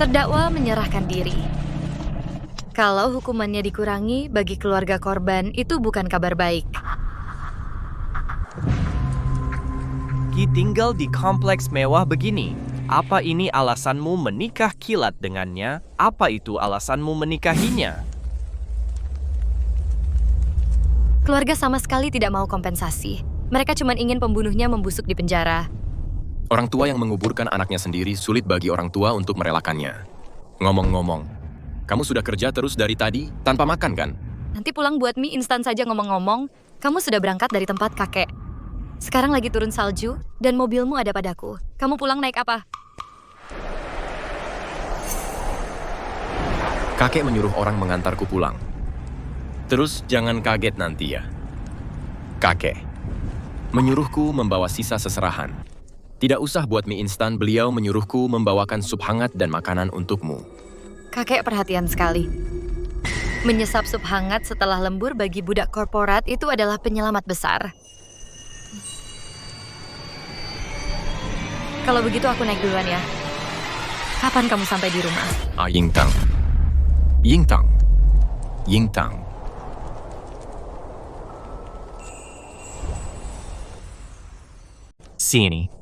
Terdakwa menyerahkan diri. Kalau hukumannya dikurangi bagi keluarga korban, itu bukan kabar baik. Ki tinggal di kompleks mewah begini. Apa ini alasanmu menikah kilat dengannya? Apa itu alasanmu menikahinya? Keluarga sama sekali tidak mau kompensasi. Mereka cuma ingin pembunuhnya membusuk di penjara. Orang tua yang menguburkan anaknya sendiri sulit bagi orang tua untuk merelakannya. Ngomong-ngomong, kamu sudah kerja terus dari tadi tanpa makan kan? Nanti pulang buat mie instan saja ngomong-ngomong. Kamu sudah berangkat dari tempat kakek. Sekarang lagi turun salju dan mobilmu ada padaku. Kamu pulang naik apa? Kakek menyuruh orang mengantarku pulang. Terus jangan kaget nanti ya. Kakek menyuruhku membawa sisa seserahan. Tidak usah buat mie instan, beliau menyuruhku membawakan sup hangat dan makanan untukmu. Kakek perhatian sekali. Menyesap sup hangat setelah lembur bagi budak korporat itu adalah penyelamat besar. Kalau begitu aku naik duluan ya. Kapan kamu sampai di rumah? Yingtang. Yingtang. Yingtang. Sini.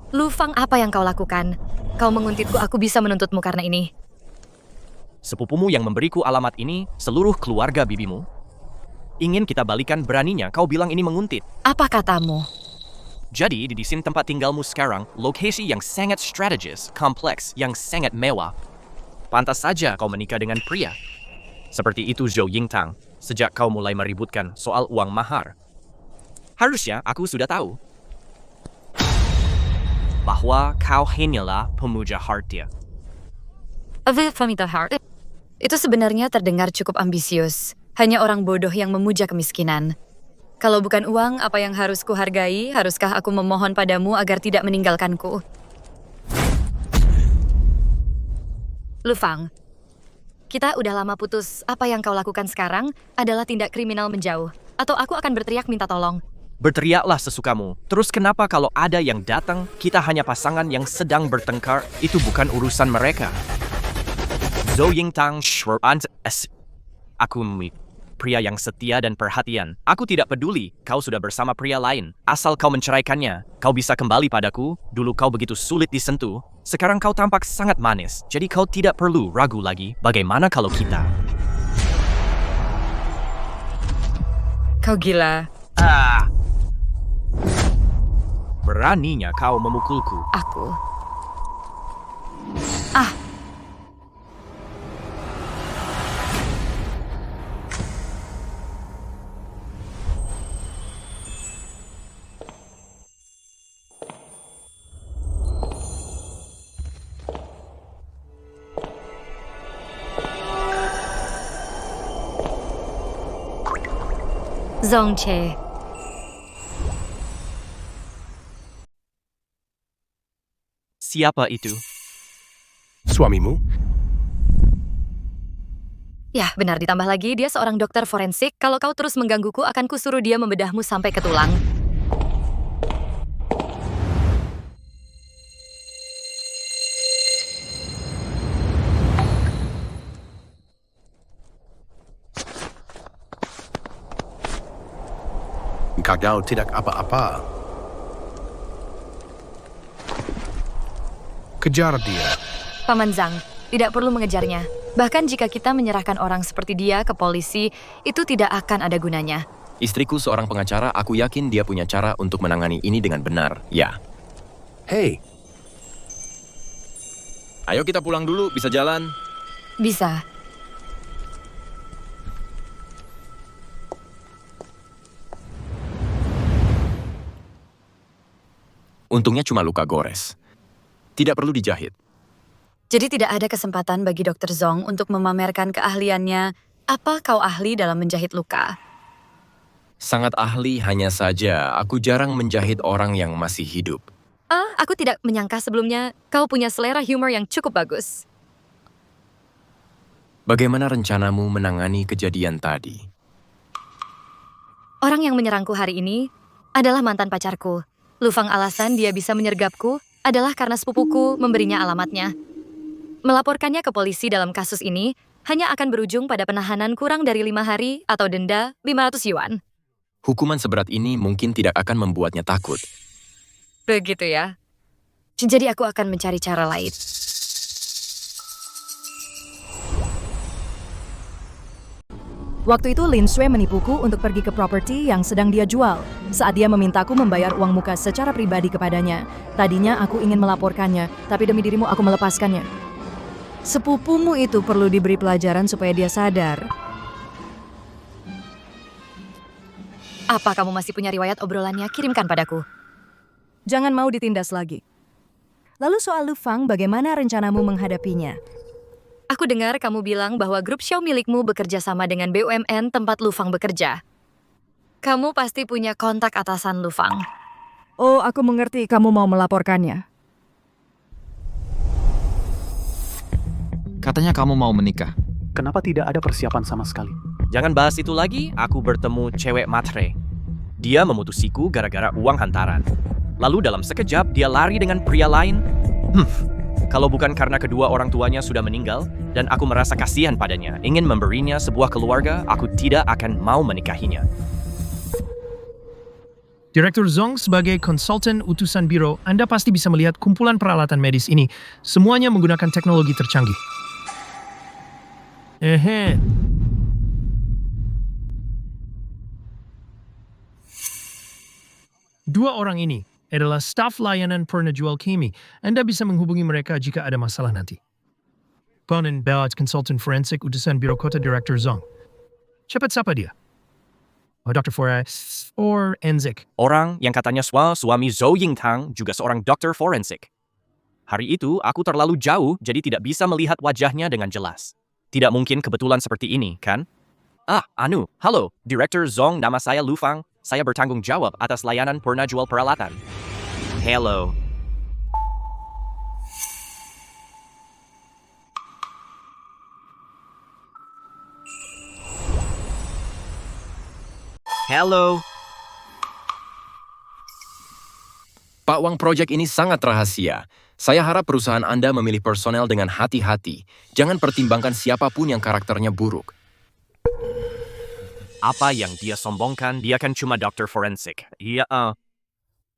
Lu Fang, apa yang kau lakukan? Kau menguntitku, aku bisa menuntutmu karena ini. Sepupumu yang memberiku alamat ini, seluruh keluarga bibimu. Ingin kita balikan, beraninya kau bilang ini menguntit. Apa katamu? Jadi, di sini tempat tinggalmu sekarang, lokasi yang sangat strategis, kompleks, yang sangat mewah. Pantas saja kau menikah dengan pria. Seperti itu Zhou Yingtang, sejak kau mulai meributkan soal uang mahar. Harusnya aku sudah tahu bahwa kau hanyalah pemuja harta. Itu sebenarnya terdengar cukup ambisius. Hanya orang bodoh yang memuja kemiskinan. Kalau bukan uang, apa yang harus kuhargai? Haruskah aku memohon padamu agar tidak meninggalkanku? Lu Fang, kita udah lama putus. Apa yang kau lakukan sekarang adalah tindak kriminal menjauh. Atau aku akan berteriak minta tolong. Berteriaklah sesukamu. Terus kenapa kalau ada yang datang, kita hanya pasangan yang sedang bertengkar, itu bukan urusan mereka. Zhou Yingtang aku pria yang setia dan perhatian. Aku tidak peduli, kau sudah bersama pria lain. Asal kau menceraikannya, kau bisa kembali padaku. Dulu kau begitu sulit disentuh, sekarang kau tampak sangat manis. Jadi kau tidak perlu ragu lagi. Bagaimana kalau kita? Kau gila. Beraninya kau memukulku. Aku. Zongche. Siapa itu? Suamimu? Ya, benar, ditambah lagi dia seorang dokter forensik. Kalau kau terus menggangguku, akan kusuruh dia membedahmu sampai ke tulang. Kau tidak apa-apa. Kejar dia. Paman Zhang, tidak perlu mengejarnya. Bahkan jika kita menyerahkan orang seperti dia ke polisi, itu tidak akan ada gunanya. Istriku seorang pengacara, aku yakin dia punya cara untuk menangani ini dengan benar. Ya. Hei, Ayo kita pulang dulu, bisa jalan. Bisa. Untungnya cuma luka gores. Tidak perlu dijahit. Jadi tidak ada kesempatan bagi Dr. Zhong untuk memamerkan keahliannya. Apa kau ahli dalam menjahit luka? Sangat ahli, hanya saja aku jarang menjahit orang yang masih hidup. Aku tidak menyangka sebelumnya kau punya selera humor yang cukup bagus. Bagaimana rencanamu menangani kejadian tadi? Orang yang menyerangku hari ini adalah mantan pacarku. Lu Fang alasan dia bisa menyergapku adalah karena sepupuku memberinya alamatnya. Melaporkannya ke polisi dalam kasus ini hanya akan berujung pada penahanan kurang dari 5 hari atau denda 500 yuan. Hukuman seberat ini mungkin tidak akan membuatnya takut. Begitu ya. Jadi aku akan mencari cara lain. Waktu itu Lin Shui menipuku untuk pergi ke properti yang sedang dia jual. Saat dia memintaku membayar uang muka secara pribadi kepadanya. Tadinya aku ingin melaporkannya, tapi demi dirimu aku melepaskannya. Sepupumu itu perlu diberi pelajaran supaya dia sadar. Apa kamu masih punya riwayat obrolannya? Kirimkan padaku. Jangan mau ditindas lagi. Lalu soal Lu Fang, bagaimana rencanamu menghadapinya? Aku dengar kamu bilang bahwa grup show milikmu bekerja sama dengan BUMN tempat Lu Fang bekerja. Kamu pasti punya kontak atasan Lu Fang. Oh, aku mengerti kamu mau melaporkannya. Katanya kamu mau menikah. Kenapa tidak ada persiapan sama sekali? Jangan bahas itu lagi, aku bertemu cewek matre. Dia memutusiku gara-gara uang hantaran. Lalu dalam sekejap dia lari dengan pria lain. Kalau bukan karena kedua orang tuanya sudah meninggal, dan aku merasa kasihan padanya, ingin memberinya sebuah keluarga, aku tidak akan mau menikahinya. Direktur Zong sebagai konsultan utusan biro, Anda pasti bisa melihat kumpulan peralatan medis ini. Semuanya menggunakan teknologi tercanggih. Dua orang ini adalah staf layanan penjual kimi. Anda bisa menghubungi mereka jika ada masalah nanti. Ponen Bawat konsultan forensik utusan biro kota Direktur Zong. Cepat sapa dia. Dr. Forens or Enzik. Orang yang katanya suami Zhou Yingtang juga seorang dokter forensik. Hari itu aku terlalu jauh jadi tidak bisa melihat wajahnya dengan jelas. Tidak mungkin kebetulan seperti ini, kan? Halo, Direktur Zong, nama saya Lu Fang. Saya bertanggung jawab atas layanan penjual peralatan. Hello. Hello. Pak Wang, proyek ini sangat rahasia. Saya harap perusahaan Anda memilih personel dengan hati-hati. Jangan pertimbangkan siapapun yang karakternya buruk. Apa yang dia sombongkan, dia kan cuma dokter forensik.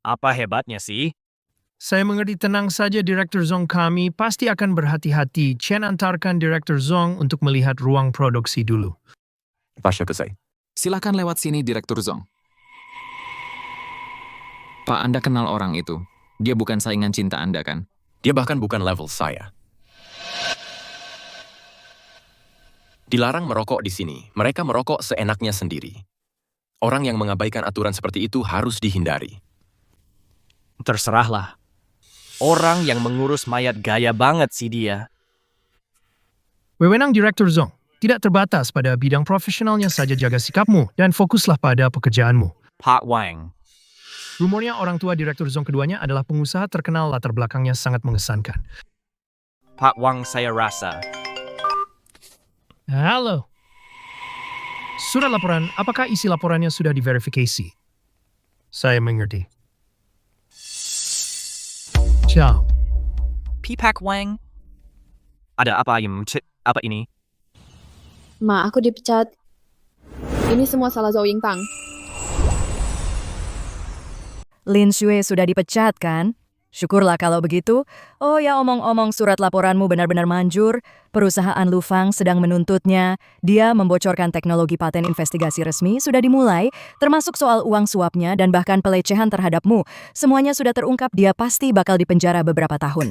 Apa hebatnya sih? Saya mengerti, tenang saja Direktur Zong, kami pasti akan berhati-hati. Chen antarkan Direktur Zong untuk melihat ruang produksi dulu. Pasha Kesai. Silakan lewat sini, Direktur Zong. Pak, Anda kenal orang itu. Dia bukan saingan cinta Anda, kan? Dia bahkan bukan level saya. Dilarang merokok di sini. Mereka merokok seenaknya sendiri. Orang yang mengabaikan aturan seperti itu harus dihindari. Terserahlah. Orang yang mengurus mayat gaya banget sih dia. Wewenang Direktur Zong tidak terbatas pada bidang profesionalnya saja, jaga sikapmu dan fokuslah pada pekerjaanmu. Pak Wang. Rumornya orang tua Direktur Zong keduanya adalah pengusaha terkenal, latar belakangnya sangat mengesankan. Pak Wang, saya rasa. Halo. Surat laporan, apakah isi laporannya sudah diverifikasi? Saya mengerti. Ciao. Pak Wang. Ada apa apa ini? Ma, aku dipecat. Ini semua salah Zhou Yingtang. Lin Shui sudah dipecat, kan? Syukurlah kalau begitu. Oh ya, omong-omong, surat laporanmu benar-benar manjur. Perusahaan Lu Fang sedang menuntutnya. Dia membocorkan teknologi paten, investigasi resmi sudah dimulai, termasuk soal uang suapnya dan bahkan pelecehan terhadapmu. Semuanya sudah terungkap, dia pasti bakal dipenjara beberapa tahun.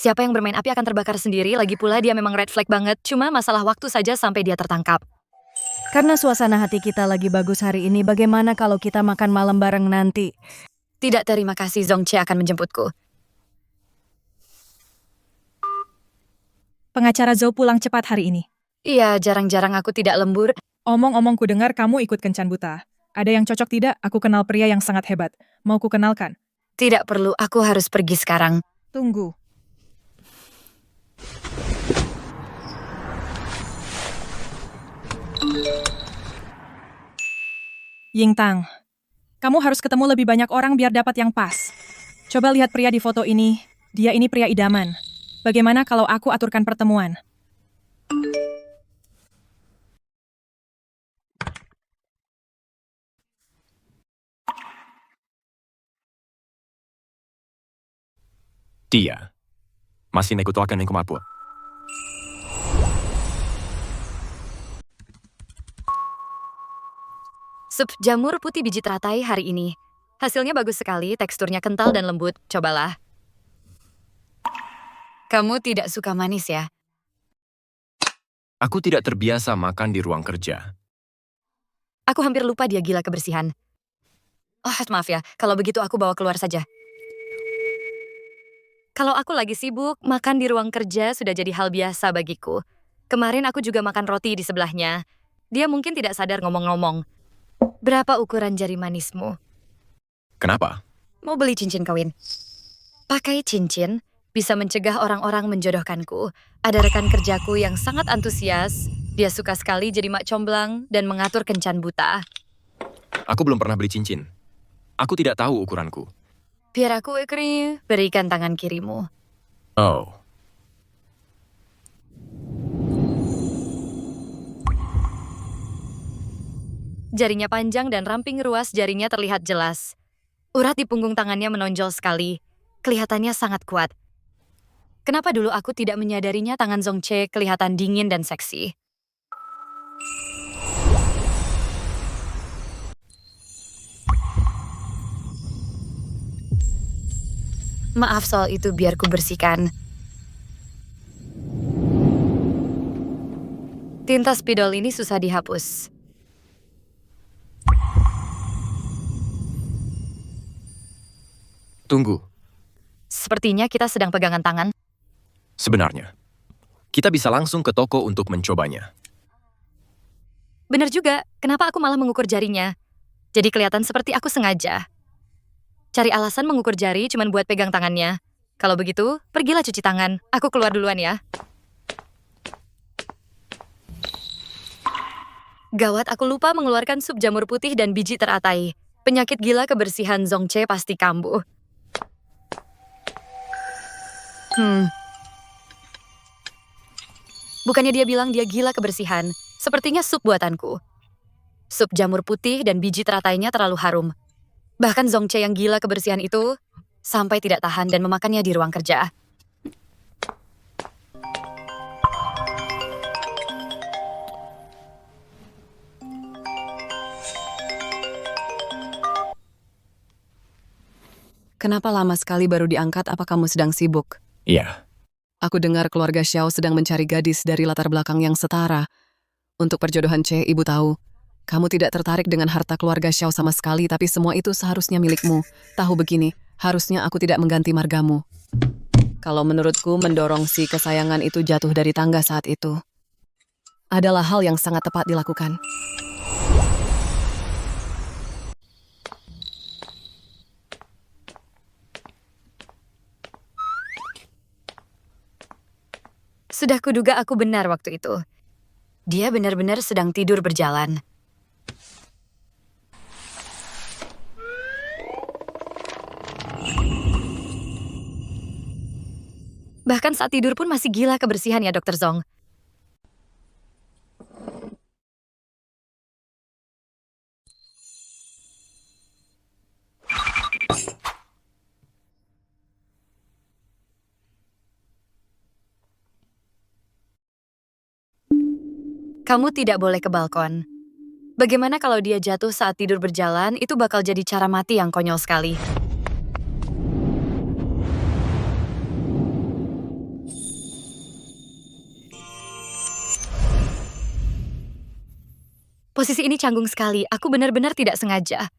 Siapa yang bermain api akan terbakar sendiri, lagi pula dia memang red flag banget. Cuma masalah waktu saja sampai dia tertangkap. Karena suasana hati kita lagi bagus hari ini, bagaimana kalau kita makan malam bareng nanti? Tidak, terima kasih, Zong Che akan menjemputku. Pengacara Zhou pulang cepat hari ini. Iya, jarang-jarang aku tidak lembur. Omong-omong, ku dengar kamu ikut kencan buta. Ada yang cocok tidak? Aku kenal pria yang sangat hebat. Mau ku kenalkan? Tidak perlu, aku harus pergi sekarang. Tunggu. Yingtang, kamu harus ketemu lebih banyak orang biar dapat yang pas. Coba lihat pria di foto ini. Dia ini pria idaman. Bagaimana kalau aku aturkan pertemuan? Dia. Masih naikutoakan yang kumapua. Sup jamur putih biji teratai hari ini. Hasilnya bagus sekali, teksturnya kental dan lembut. Cobalah. Kamu tidak suka manis ya? Aku tidak terbiasa makan di ruang kerja. Aku hampir lupa dia gila kebersihan. Oh, maaf ya. Kalau begitu aku bawa keluar saja. Kalau aku lagi sibuk, makan di ruang kerja sudah jadi hal biasa bagiku. Kemarin aku juga makan roti di sebelahnya. Dia mungkin tidak sadar ngomong-ngomong. Berapa ukuran jari manismu? Kenapa? Mau beli cincin kawin? Pakai cincin bisa mencegah orang-orang menjodohkanku. Ada rekan kerjaku yang sangat antusias. Dia suka sekali jadi mak comblang dan mengatur kencan buta. Aku belum pernah beli cincin. Aku tidak tahu ukuranku. Biar aku berikan tangan kirimu. Oh. Jarinya panjang dan ramping ruas jarinya terlihat jelas. Urat di punggung tangannya menonjol sekali. Kelihatannya sangat kuat. Kenapa dulu aku tidak menyadarinya tangan Zongche kelihatan dingin dan seksi? Maaf soal itu, biar ku bersihkan. Tinta spidol ini susah dihapus. Tunggu. Sepertinya kita sedang pegangan tangan. Sebenarnya, kita bisa langsung ke toko untuk mencobanya. Benar juga, kenapa aku malah mengukur jarinya? Jadi kelihatan seperti aku sengaja. Cari alasan mengukur jari cuman buat pegang tangannya. Kalau begitu, pergilah cuci tangan. Aku keluar duluan ya. Gawat, aku lupa mengeluarkan sup jamur putih dan biji teratai. Penyakit gila kebersihan Zongche pasti kambuh. Bukannya dia bilang dia gila kebersihan. Sepertinya sup buatanku. Sup jamur putih dan biji teratainya terlalu harum. Bahkan Zongche yang gila kebersihan itu sampai tidak tahan dan memakannya di ruang kerja. Kenapa lama sekali baru diangkat? Apa kamu sedang sibuk? Iya. Aku dengar keluarga Xiao sedang mencari gadis dari latar belakang yang setara. Untuk perjodohan Che, ibu tahu. Kamu tidak tertarik dengan harta keluarga Xiao sama sekali, tapi semua itu seharusnya milikmu. Tahu begini, harusnya aku tidak mengganti margamu. Kalau menurutku, mendorong si kesayangan itu jatuh dari tangga saat itu adalah hal yang sangat tepat dilakukan. Sudah kuduga aku benar waktu itu. Dia benar-benar sedang tidur berjalan. Bahkan saat tidur pun masih gila kebersihan ya, Dr. Zong. Kamu tidak boleh ke balkon. Bagaimana kalau dia jatuh saat tidur berjalan, itu bakal jadi cara mati yang konyol sekali. Posisi ini canggung sekali, aku benar-benar tidak sengaja.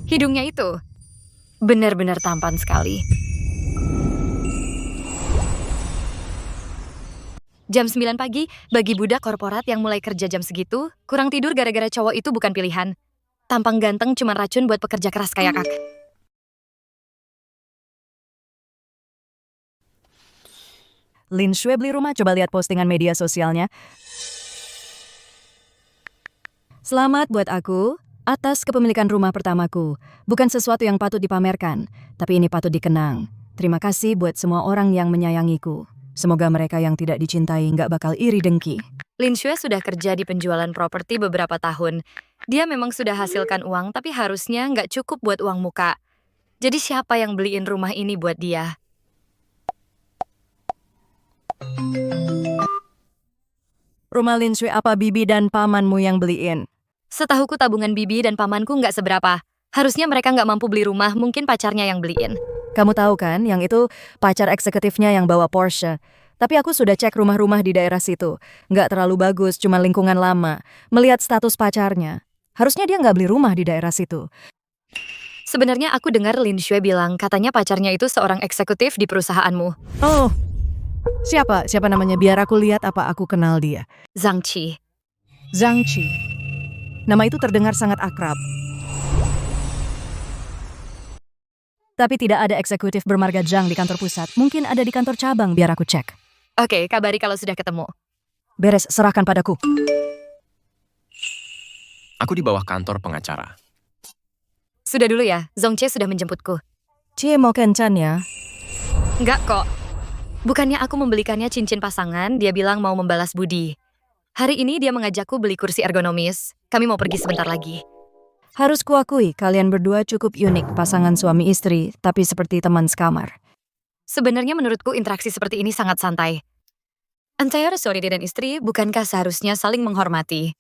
Hidungnya itu benar-benar tampan sekali. Jam 9 pagi, bagi budak korporat yang mulai kerja jam segitu, kurang tidur gara-gara cowok itu bukan pilihan. Tampang ganteng cuma racun buat pekerja keras kayak Kak. Lin Shui beli rumah, coba lihat postingan media sosialnya. Selamat buat aku atas kepemilikan rumah pertamaku. Bukan sesuatu yang patut dipamerkan, tapi ini patut dikenang. Terima kasih buat semua orang yang menyayangiku. Semoga mereka yang tidak dicintai nggak bakal iri dengki. Lin Xue sudah kerja di penjualan properti beberapa tahun. Dia memang sudah hasilkan uang, tapi harusnya nggak cukup buat uang muka. Jadi siapa yang beliin rumah ini buat dia? Rumah Lin Xue apa Bibi dan pamanmu yang beliin? Setahuku tabungan Bibi dan pamanku nggak seberapa. Harusnya mereka nggak mampu beli rumah, mungkin pacarnya yang beliin. Kamu tahu kan, yang itu pacar eksekutifnya yang bawa Porsche. Tapi aku sudah cek rumah-rumah di daerah situ. Nggak terlalu bagus, cuma lingkungan lama. Melihat status pacarnya, harusnya dia nggak beli rumah di daerah situ. Sebenarnya aku dengar Lin Xue bilang katanya pacarnya itu seorang eksekutif di perusahaanmu. Oh, siapa namanya? Biar aku lihat apa aku kenal dia. Zhang Qi. Zhang Qi. Nama itu terdengar sangat akrab. Tapi tidak ada eksekutif bermarga Zhang di kantor pusat. Mungkin ada di kantor cabang, biar aku cek. Oke, kabari kalau sudah ketemu. Beres, serahkan padaku. Aku di bawah kantor pengacara. Sudah dulu ya, Zhong Che sudah menjemputku. Cie mau kencan ya? Enggak kok. Bukannya aku membelikannya cincin pasangan, dia bilang mau membalas budi. Hari ini dia mengajakku beli kursi ergonomis. Kami mau pergi sebentar lagi. Harus kuakui, kalian berdua cukup unik, pasangan suami istri, tapi seperti teman sekamar. Sebenarnya menurutku interaksi seperti ini sangat santai. Antara suami dan istri, bukankah seharusnya saling menghormati?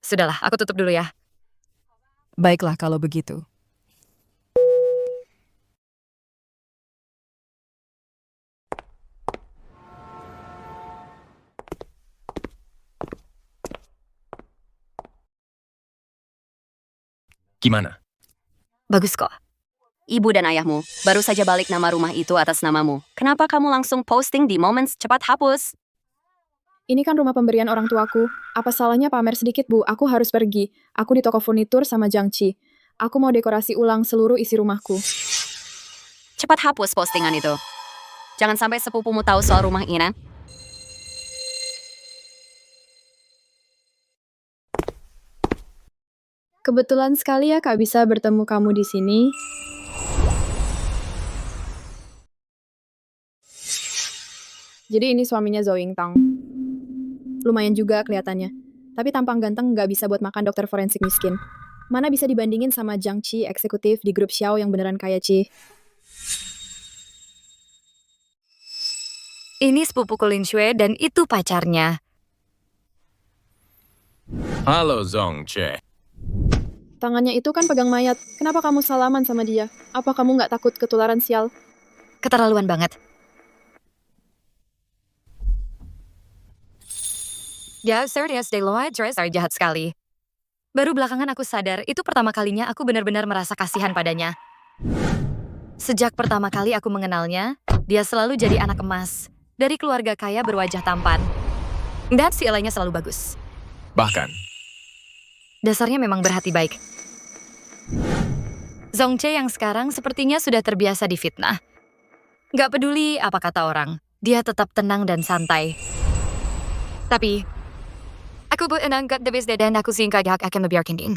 Sudahlah, aku tutup dulu ya. Baiklah kalau begitu. Gimana? Bagus kok. Ibu dan ayahmu baru saja balik nama rumah itu atas namamu. Kenapa kamu langsung posting di Moments? Cepat hapus. Ini kan rumah pemberian orang tuaku. Apa salahnya pamer sedikit, Bu? Aku harus pergi. Aku di toko furnitur sama Zhang Qi. Aku mau dekorasi ulang seluruh isi rumahku. Cepat hapus postingan itu. Jangan sampai sepupumu tahu soal rumah ini. Kebetulan sekali ya Kak bisa bertemu kamu di sini. Jadi ini suaminya Zhou Yingtang. Lumayan juga kelihatannya. Tapi tampang ganteng nggak bisa buat makan dokter forensik miskin. Mana bisa dibandingin sama Zhang Qi, eksekutif di grup Xiao yang beneran kaya Qi. Ini sepupuku Lin Xue dan itu pacarnya. Halo Zhong Che. Tangannya itu kan pegang mayat. Kenapa kamu salaman sama dia? Apa kamu nggak takut ketularan sial? Keterlaluan banget. Ya, serius deh lo aja, jahat sekali. Baru belakangan aku sadar, itu pertama kalinya aku benar-benar merasa kasihan padanya. Sejak pertama kali aku mengenalnya, dia selalu jadi anak emas. Dari keluarga kaya berwajah tampan. Dan nilainya selalu bagus. Bahkan, Dasarnya memang berhati baik. Zhong Che yang sekarang sepertinya sudah terbiasa difitnah. Gak peduli apa kata orang, dia tetap tenang dan santai. Tapi, aku menanggap debis dan aku singkat akan membiarkan din.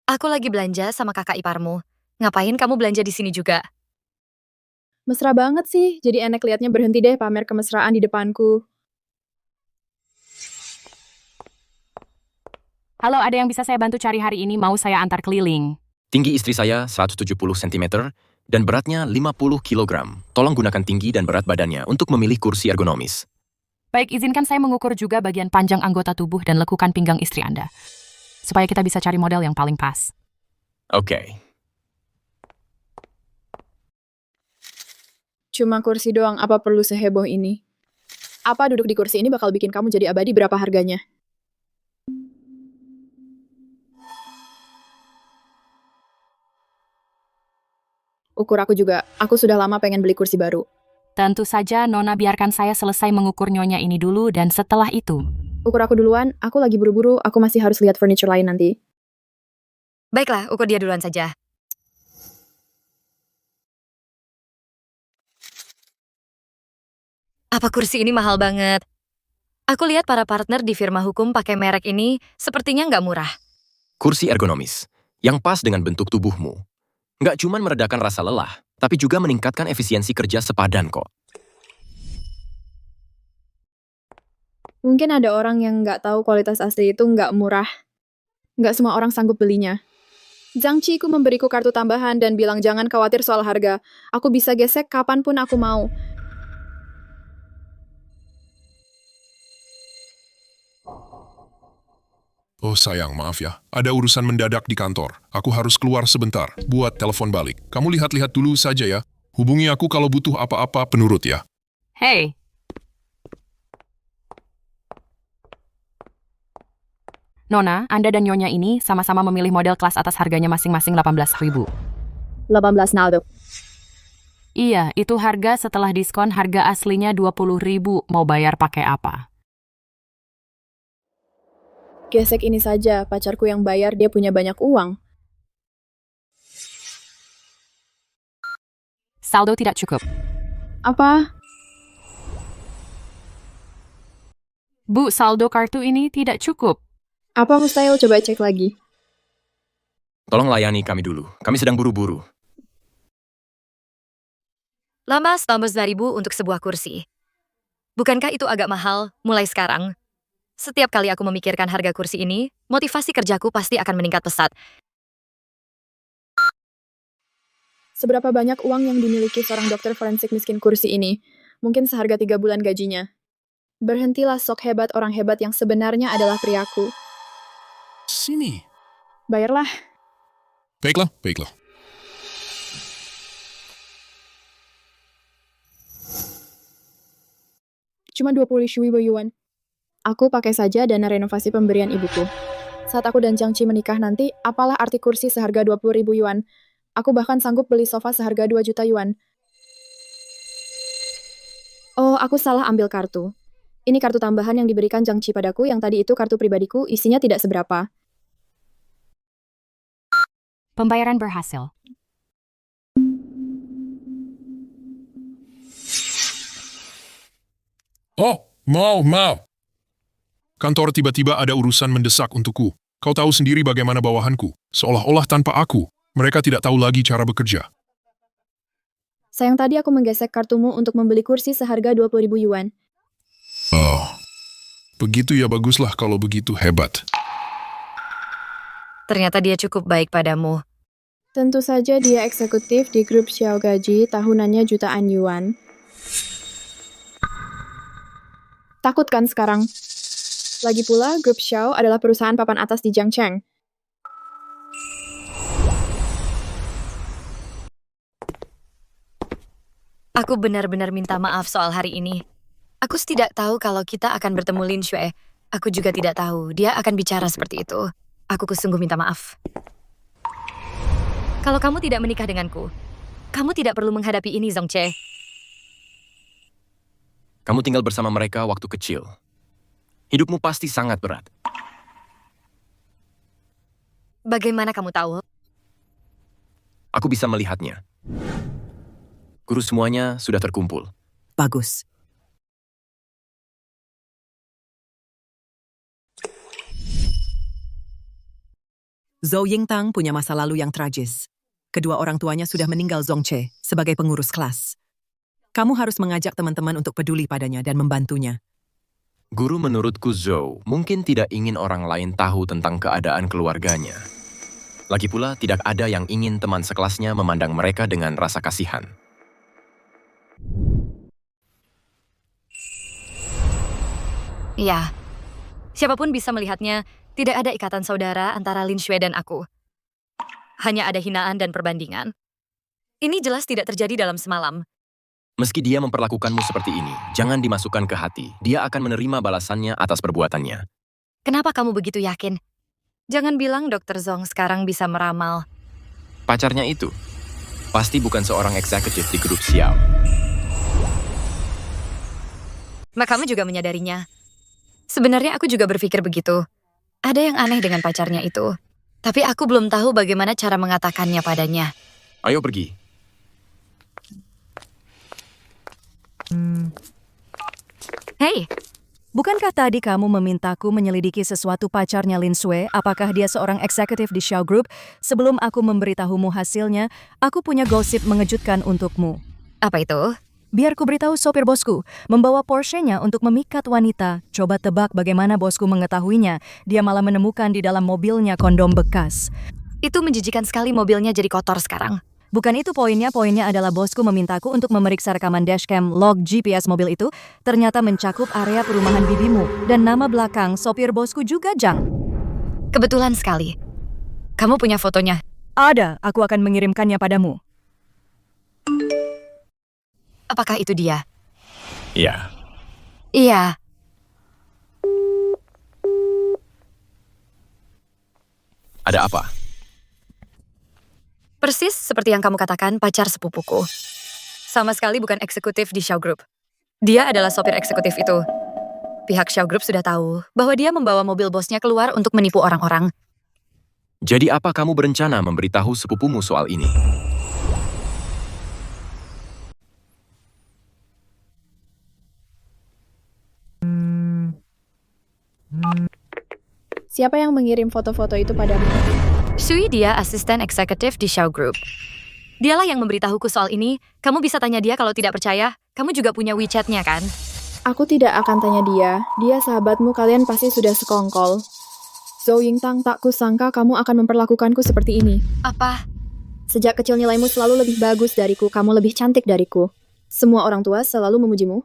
Aku lagi belanja sama kakak iparmu. Ngapain kamu belanja di sini juga? Mesra banget sih, jadi enek liatnya berhenti deh pamer kemesraan di depanku. Halo, ada yang bisa saya bantu cari hari ini? Mau saya antar keliling. tinggi istri saya 170 cm dan beratnya 50 kg. Tolong gunakan tinggi dan berat badannya untuk memilih kursi ergonomis. Baik, izinkan saya mengukur juga bagian panjang anggota tubuh dan lekukan pinggang istri Anda. Supaya kita bisa cari model yang paling pas. Oke. Cuma kursi doang, apa perlu seheboh ini? Apa duduk di kursi ini bakal bikin kamu jadi abadi? Berapa harganya? Ukur aku juga, aku sudah lama pengen beli kursi baru. Tentu saja, Nona, biarkan saya selesai mengukur nyonya ini dulu dan setelah itu. Ukur aku duluan, aku lagi buru-buru, aku masih harus lihat furniture lain nanti. Baiklah, ukur dia duluan saja. Apa kursi ini mahal banget? Aku lihat para partner di firma hukum pakai merek ini sepertinya nggak murah. Kursi ergonomis, yang pas dengan bentuk tubuhmu. Nggak cuma meredakan rasa lelah, tapi juga meningkatkan efisiensi kerja sepadan kok. Mungkin ada orang yang nggak tahu kualitas asli itu nggak murah. Nggak semua orang sanggup belinya. Zhang Chi-ku memberiku kartu tambahan dan bilang jangan khawatir soal harga. Aku bisa gesek kapanpun aku mau. Oh sayang, maaf ya. Ada urusan mendadak di kantor. Aku harus keluar sebentar, buat telepon balik. Kamu lihat-lihat dulu saja ya. Hubungi aku kalau butuh apa-apa penurut ya. Hey. Nona, Anda dan Nyonya ini sama-sama memilih model kelas atas harganya masing-masing 18.000. 18 naldo. Iya, itu harga setelah diskon, harga aslinya 20.000. Mau bayar pakai apa? Gesek ini saja, pacarku yang bayar, dia punya banyak uang. Saldo tidak cukup. Apa? Bu, saldo kartu ini tidak cukup. Apa mustahil? Coba cek lagi. Tolong layani kami dulu. Kami sedang buru-buru. Lama 19.000 untuk sebuah kursi. Bukankah itu agak mahal mulai sekarang? Setiap kali aku memikirkan harga kursi ini, motivasi kerjaku pasti akan meningkat pesat. Seberapa banyak uang yang dimiliki seorang dokter forensik miskin kursi ini? Mungkin seharga 3 bulan gajinya. Berhentilah sok hebat orang hebat yang sebenarnya adalah priaku. Sini. Bayarlah. Baiklah, baiklah. Cuma 20.000 yuan. Aku pakai saja dana renovasi pemberian ibuku. Saat aku dan Zhang Chi menikah nanti, apalah arti kursi seharga 20.000 yuan? Aku bahkan sanggup beli sofa seharga 2 juta yuan. Oh, aku salah ambil kartu. Ini kartu tambahan yang diberikan Zhang Chi padaku, yang tadi itu kartu pribadiku, isinya tidak seberapa. Pembayaran berhasil. Oh, mau. Kantor tiba-tiba ada urusan mendesak untukku. Kau tahu sendiri bagaimana bawahanku. Seolah-olah tanpa aku, mereka tidak tahu lagi cara bekerja. Sayang tadi aku menggesek kartumu untuk membeli kursi seharga 20.000 yuan. Oh, begitu ya, baguslah kalau begitu hebat. Ternyata dia cukup baik padamu. Tentu saja dia eksekutif di grup Xiao gaji tahunannya jutaan yuan. Takut kan sekarang? Lagi pula, grup Xiao adalah perusahaan papan atas di Jiangcheng. Aku benar-benar minta maaf soal hari ini. Aku tidak tahu kalau kita akan bertemu Lin Xue. Aku juga tidak tahu dia akan bicara seperti itu. Aku sungguh minta maaf. Kalau kamu tidak menikah denganku, kamu tidak perlu menghadapi ini, Zhong Che. Kamu tinggal bersama mereka waktu kecil. Hidupmu pasti sangat berat. Bagaimana kamu tahu? Aku bisa melihatnya. Guru semuanya sudah terkumpul. Bagus. Zhou Yingtang punya masa lalu yang tragis. Kedua orang tuanya sudah meninggal Zhong Che sebagai pengurus kelas. Kamu harus mengajak teman-teman untuk peduli padanya dan membantunya. Guru menurutku Zhou mungkin tidak ingin orang lain tahu tentang keadaan keluarganya. Lagi pula tidak ada yang ingin teman sekelasnya memandang mereka dengan rasa kasihan. Iya. Siapapun bisa melihatnya, tidak ada ikatan saudara antara Lin Xue dan aku. Hanya ada hinaan dan perbandingan. Ini jelas tidak terjadi dalam semalam. Meski dia memperlakukanmu seperti ini, jangan dimasukkan ke hati. Dia akan menerima balasannya atas perbuatannya. Kenapa kamu begitu yakin? Jangan bilang Dr. Zhong sekarang bisa meramal. Pacarnya itu pasti bukan seorang eksekutif di grup Xiao. Kamu juga menyadarinya. Sebenarnya aku juga berpikir begitu. Ada yang aneh dengan pacarnya itu. Tapi aku belum tahu bagaimana cara mengatakannya padanya. Ayo pergi. Hei, Bukankah tadi kamu memintaku menyelidiki sesuatu pacarnya Lin Sui? Apakah dia seorang eksekutif di Xiao Group? Sebelum aku memberitahumu hasilnya, aku punya gosip mengejutkan untukmu. Apa itu? Biar ku beritahu sopir bosku, membawa Porsche-nya untuk memikat wanita. Coba tebak bagaimana bosku mengetahuinya. Dia malah menemukan di dalam mobilnya kondom bekas. Itu menjijikan sekali, mobilnya jadi kotor sekarang. Bukan itu poinnya adalah bosku memintaku untuk memeriksa rekaman dashcam log GPS mobil itu. Ternyata mencakup area perumahan bibimu. Dan nama belakang sopir bosku juga, Jang. Kebetulan sekali. Kamu punya fotonya? Ada, aku akan mengirimkannya padamu. Apakah itu dia? Iya. Iya. Ada apa? Persis seperti yang kamu katakan, pacar sepupuku. Sama sekali bukan eksekutif di Xiao Group. Dia adalah sopir eksekutif itu. Pihak Xiao Group sudah tahu bahwa dia membawa mobil bosnya keluar untuk menipu orang-orang. Jadi apa kamu berencana memberitahu sepupumu soal ini? Siapa yang mengirim foto-foto itu padamu? Sui, dia asisten eksekutif di Xiao Group. Dialah yang memberitahuku soal ini. Kamu bisa tanya dia kalau tidak percaya. Kamu juga punya WeChat-nya kan? Aku tidak akan tanya dia. Dia sahabatmu, kalian pasti sudah sekongkol. Zhou Yingtang, tak kusangka kamu akan memperlakukanku seperti ini. Apa? Sejak kecil nilaimu selalu lebih bagus dariku, kamu lebih cantik dariku. Semua orang tua selalu memujimu.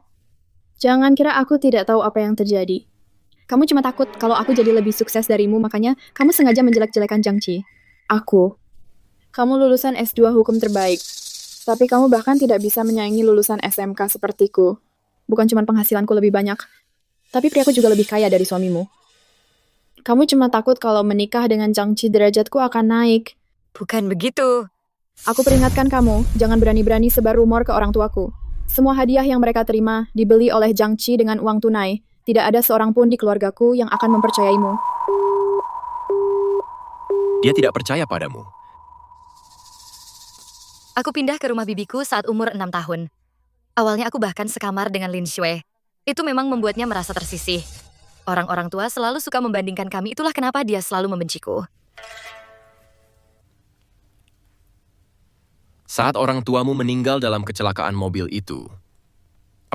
Jangan kira aku tidak tahu apa yang terjadi. Kamu cuma takut kalau aku jadi lebih sukses darimu, makanya kamu sengaja menjelek-jelekan Zhang Qi. Aku. Kamu lulusan S2 hukum terbaik. Tapi kamu bahkan tidak bisa menyaingi lulusan SMK sepertiku. Bukan cuma penghasilanku lebih banyak, tapi priaku juga lebih kaya dari suamimu. Kamu cuma takut kalau menikah dengan Zhang Qi derajatku akan naik. Bukan begitu. Aku peringatkan kamu, jangan berani-berani sebar rumor ke orang tuaku. Semua hadiah yang mereka terima dibeli oleh Zhang Qi dengan uang tunai. Tidak ada seorang pun di keluargaku yang akan mempercayaimu. Dia tidak percaya padamu. Aku pindah ke rumah bibiku saat umur 6 tahun. Awalnya aku bahkan sekamar dengan Lin Sui. Itu memang membuatnya merasa tersisih. Orang-orang tua selalu suka membandingkan kami, itulah kenapa dia selalu membenciku. Saat orang tuamu meninggal dalam kecelakaan mobil itu,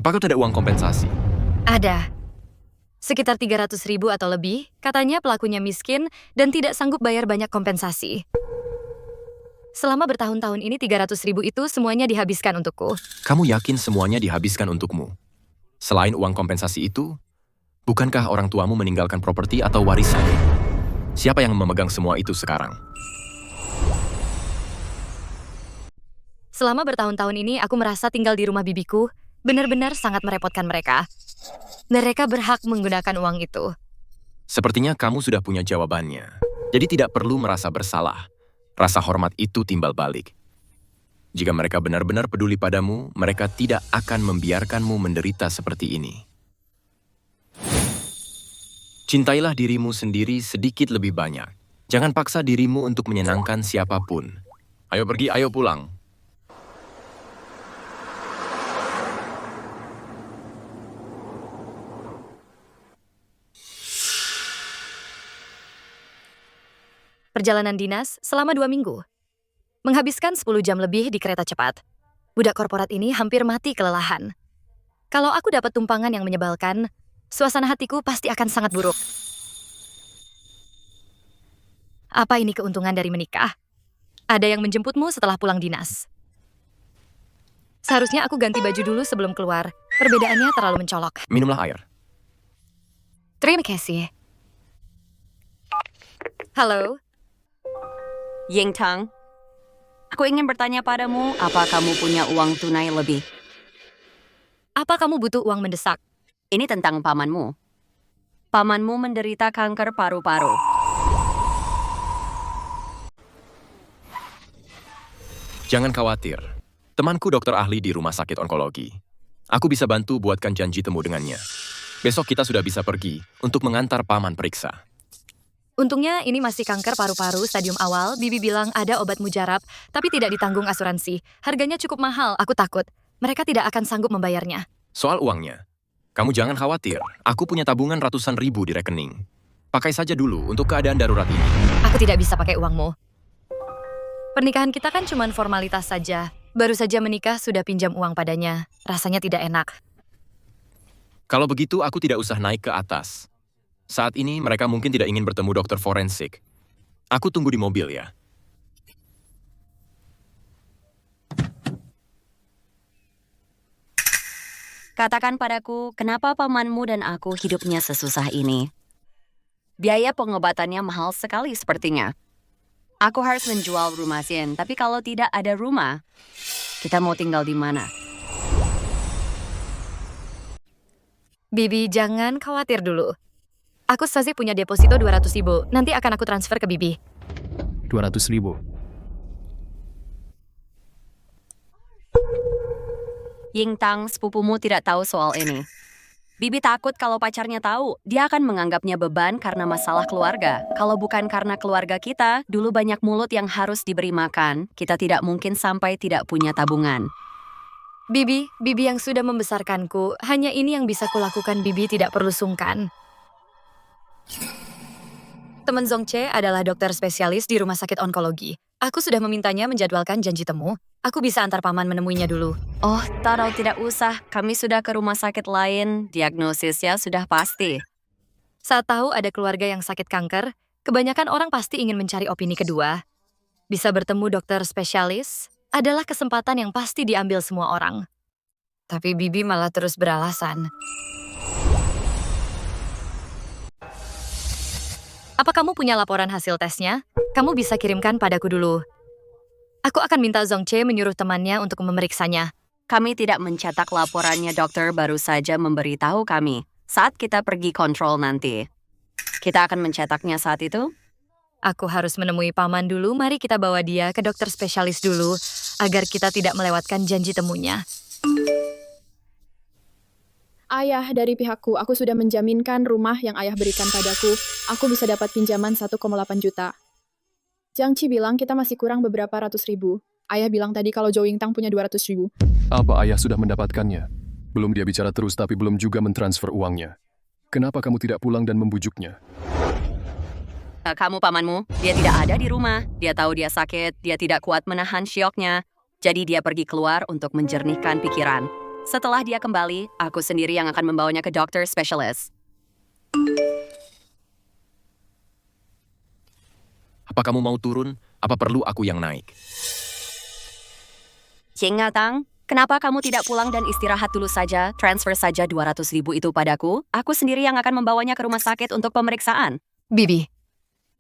apakah tidak uang kompensasi? Ada. Sekitar 300.000 atau lebih, katanya pelakunya miskin dan tidak sanggup bayar banyak kompensasi. Selama bertahun-tahun ini 300.000 itu semuanya dihabiskan untukku. Kamu yakin semuanya dihabiskan untukmu? Selain uang kompensasi itu, bukankah orang tuamu meninggalkan properti atau warisan? Siapa yang memegang semua itu sekarang? Selama bertahun-tahun ini aku merasa tinggal di rumah bibiku benar-benar sangat merepotkan mereka. Mereka berhak menggunakan uang itu. Sepertinya kamu sudah punya jawabannya. Jadi tidak perlu merasa bersalah. Rasa hormat itu timbal balik. Jika mereka benar-benar peduli padamu, mereka tidak akan membiarkanmu menderita seperti ini. Cintailah dirimu sendiri sedikit lebih banyak. Jangan paksa dirimu untuk menyenangkan siapapun. Ayo pergi, ayo pulang. Perjalanan dinas selama 2 minggu. Menghabiskan 10 jam lebih di kereta cepat. Budak korporat ini hampir mati kelelahan. Kalau aku dapat tumpangan yang menyebalkan, suasana hatiku pasti akan sangat buruk. Apa ini keuntungan dari menikah? Ada yang menjemputmu setelah pulang dinas. Seharusnya aku ganti baju dulu sebelum keluar. Perbedaannya terlalu mencolok. Minumlah air. Terima kasih. Halo? Yingtang, aku ingin bertanya padamu, apa kamu punya uang tunai lebih? Apa kamu butuh uang mendesak? Ini tentang pamanmu. Pamanmu menderita kanker paru-paru. Jangan khawatir. Temanku dokter ahli di rumah sakit onkologi. Aku bisa bantu buatkan janji temu dengannya. Besok kita sudah bisa pergi untuk mengantar paman periksa. Untungnya ini masih kanker paru-paru stadium awal. Bibi bilang ada obat mujarab, tapi tidak ditanggung asuransi. Harganya cukup mahal, aku takut. Mereka tidak akan sanggup membayarnya. Soal uangnya, Kamu jangan khawatir. Aku punya tabungan ratusan ribu di rekening. Pakai saja dulu untuk keadaan darurat ini. Aku tidak bisa pakai uangmu. Pernikahan kita kan cuma formalitas saja. Baru saja menikah sudah pinjam uang padanya. Rasanya tidak enak. Kalau begitu, aku tidak usah naik ke atas. Saat ini mereka mungkin tidak ingin bertemu dokter forensik. Aku tunggu di mobil ya. Katakan padaku, kenapa pamanmu dan aku hidupnya sesusah ini? Biaya pengobatannya mahal sekali sepertinya. Aku harus menjual rumah Sin, tapi kalau tidak ada rumah, kita mau tinggal di mana? Bibi, jangan khawatir dulu. Aku Sazi punya deposito 200.000. Nanti akan aku transfer ke Bibi. 200.000. Yingtang, sepupumu tidak tahu soal ini. Bibi takut kalau pacarnya tahu, dia akan menganggapnya beban karena masalah keluarga. Kalau bukan karena keluarga kita, dulu banyak mulut yang harus diberi makan. Kita tidak mungkin sampai tidak punya tabungan. Bibi yang sudah membesarkanku. Hanya ini yang bisa kulakukan. Bibi tidak perlu sungkan. Teman Zongche adalah dokter spesialis di rumah sakit onkologi. Aku sudah memintanya menjadwalkan janji temu. Aku bisa antar paman menemuinya dulu. Oh, tidak usah. Kami sudah ke rumah sakit lain. Diagnosisnya sudah pasti. Saat tahu ada keluarga yang sakit kanker, kebanyakan orang pasti ingin mencari opini kedua. Bisa bertemu dokter spesialis adalah kesempatan yang pasti diambil semua orang. Tapi Bibi malah terus beralasan. Apa kamu punya laporan hasil tesnya? Kamu bisa kirimkan padaku dulu. Aku akan minta Zongche menyuruh temannya untuk memeriksanya. Kami tidak mencetak laporannya, dokter baru saja memberitahu kami saat kita pergi kontrol nanti. Kita akan mencetaknya saat itu? Aku harus menemui paman dulu, mari kita bawa dia ke dokter spesialis dulu, agar kita tidak melewatkan janji temunya. Ayah, dari pihakku, aku sudah menjaminkan rumah yang ayah berikan padaku. Aku bisa dapat pinjaman 1,8 juta. Jiang Qi bilang kita masih kurang beberapa ratus ribu. Ayah bilang tadi kalau Zhou Yingtang punya 200.000. Apa ayah sudah mendapatkannya? Belum dia bicara terus tapi belum juga mentransfer uangnya. Kenapa kamu tidak pulang dan membujuknya? Kamu pamanmu, dia tidak ada di rumah. Dia tahu dia sakit, dia tidak kuat menahan syoknya. Jadi dia pergi keluar untuk menjernihkan pikiran. Setelah dia kembali, aku sendiri yang akan membawanya ke dokter spesialis. Apa kamu mau turun? Apa perlu aku yang naik? Yingtang, kenapa kamu tidak pulang dan istirahat dulu saja? Transfer saja 200.000 itu padaku. Aku sendiri yang akan membawanya ke rumah sakit untuk pemeriksaan. Bibi,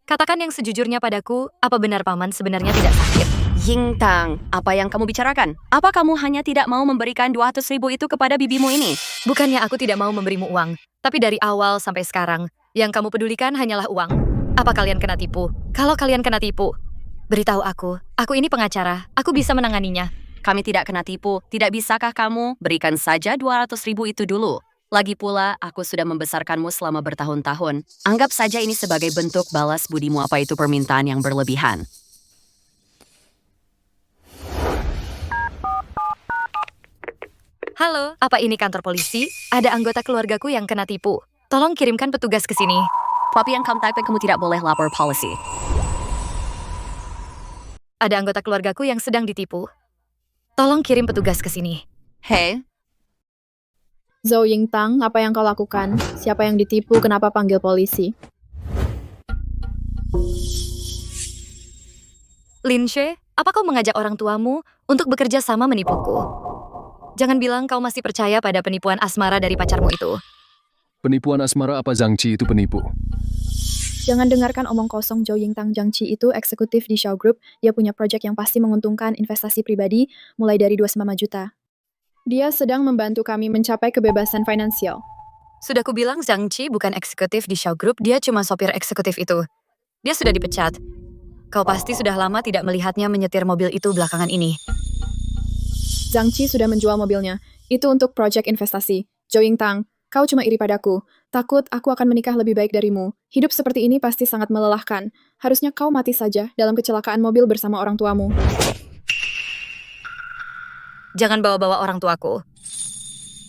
katakan yang sejujurnya padaku, apa benar paman sebenarnya tidak sakit? Yingtang, apa yang kamu bicarakan? Apa kamu hanya tidak mau memberikan 200.000 itu kepada bibimu ini? Bukannya aku tidak mau memberimu uang, tapi dari awal sampai sekarang, yang kamu pedulikan hanyalah uang. Apa kalian kena tipu? Kalau kalian kena tipu, beritahu aku ini pengacara, aku bisa menanganinya. Kami tidak kena tipu, tidak bisakah kamu berikan saja 200.000 itu dulu? Lagi pula, aku sudah membesarkanmu selama bertahun-tahun. Anggap saja ini sebagai bentuk balas budimu, apa itu permintaan yang berlebihan. Halo, apa ini kantor polisi? Ada anggota keluargaku yang kena tipu. Tolong kirimkan petugas ke sini. Tapi yang kamu tidak boleh lapor polisi. Ada anggota keluargaku yang sedang ditipu. Tolong kirim petugas ke sini. Hei. Zhou Yingtang, apa yang kau lakukan? Siapa yang ditipu? Kenapa panggil polisi? Lin Xue, apa kau mengajak orang tuamu untuk bekerja sama menipuku? Jangan bilang kau masih percaya pada penipuan asmara dari pacarmu itu. Penipuan asmara apa Zhang Qi itu penipu? Jangan dengarkan omong kosong. Zhou Yingtang. Jiang Qi itu eksekutif di Xiao Group. Dia punya proyek yang pasti menguntungkan investasi pribadi mulai dari 25 juta. Dia sedang membantu kami mencapai kebebasan finansial. Sudah kubilang Zhang Qi bukan eksekutif di Xiao Group, dia cuma sopir eksekutif itu. Dia sudah dipecat. Kau pasti sudah lama tidak melihatnya menyetir mobil itu belakangan ini. Zhang Qi sudah menjual mobilnya. Itu untuk proyek investasi. Zhou Yingtang, kau cuma iri padaku. Takut aku akan menikah lebih baik darimu. Hidup seperti ini pasti sangat melelahkan. Harusnya kau mati saja dalam kecelakaan mobil bersama orang tuamu. Jangan bawa-bawa orang tuaku.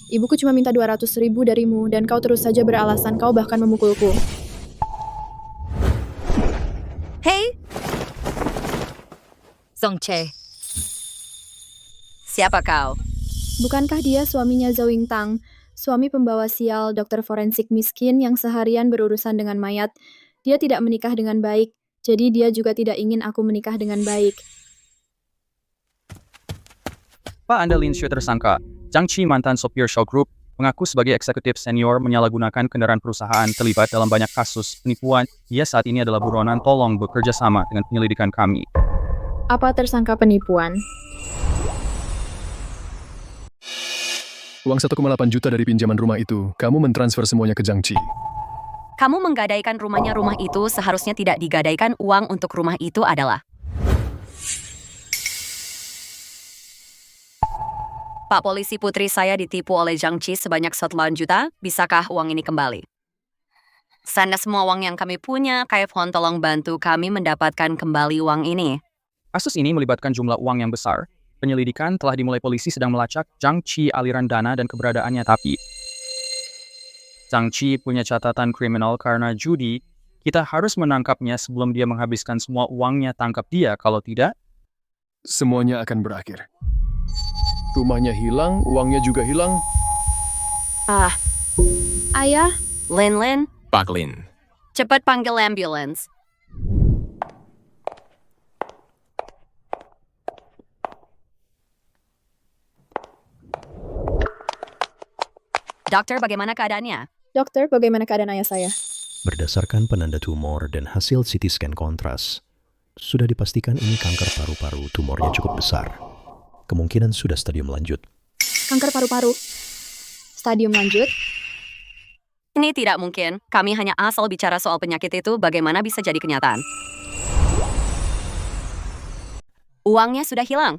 Ibuku cuma minta 200.000 darimu, dan kau terus saja beralasan kau bahkan memukulku. Hei, Zongche, siapa kau? Bukankah dia suaminya Zhou Yingtang, suami pembawa sial dokter forensik miskin yang seharian berurusan dengan mayat? Dia tidak menikah dengan baik, jadi dia juga tidak ingin aku menikah dengan baik. Pak, Anda Lin Xue tersangka. Zhang Qi, mantan sopir Shaw Group, mengaku sebagai eksekutif senior menyalahgunakan kendaraan perusahaan terlibat dalam banyak kasus penipuan. Ia saat ini adalah buronan, tolong bekerja sama dengan penyelidikan kami. Apa tersangka penipuan? Uang 1,8 juta dari pinjaman rumah itu, kamu mentransfer semuanya ke Zhang Qi. Kamu menggadaikan rumahnya. Rumah itu seharusnya tidak digadaikan. Uang untuk rumah itu adalah... Pak polisi, putri saya ditipu oleh Zhang Qi sebanyak 1 juta. Bisakah uang ini kembali? Sana semua uang yang kami punya. Kaifon, tolong bantu kami mendapatkan kembali uang ini. Kasus ini melibatkan jumlah uang yang besar. Penyelidikan telah dimulai, polisi sedang melacak Zhang Qi, aliran dana dan keberadaannya, tapi Zhang Qi punya catatan kriminal karena judi. Kita harus menangkapnya sebelum dia menghabiskan semua uangnya. Tangkap dia, kalau tidak, semuanya akan berakhir. Rumahnya hilang, uangnya juga hilang. Ayah? Lin. Pak Lin. Cepat panggil ambulans. Dokter, bagaimana keadaannya? Dokter, bagaimana keadaan ayah saya? Berdasarkan penanda tumor dan hasil CT scan kontras, sudah dipastikan ini kanker paru-paru. Tumornya cukup besar. Kemungkinan sudah stadium lanjut. Kanker paru-paru? Stadium lanjut? Ini tidak mungkin. Kami hanya asal bicara soal penyakit itu, bagaimana bisa jadi kenyataan? Uangnya sudah hilang.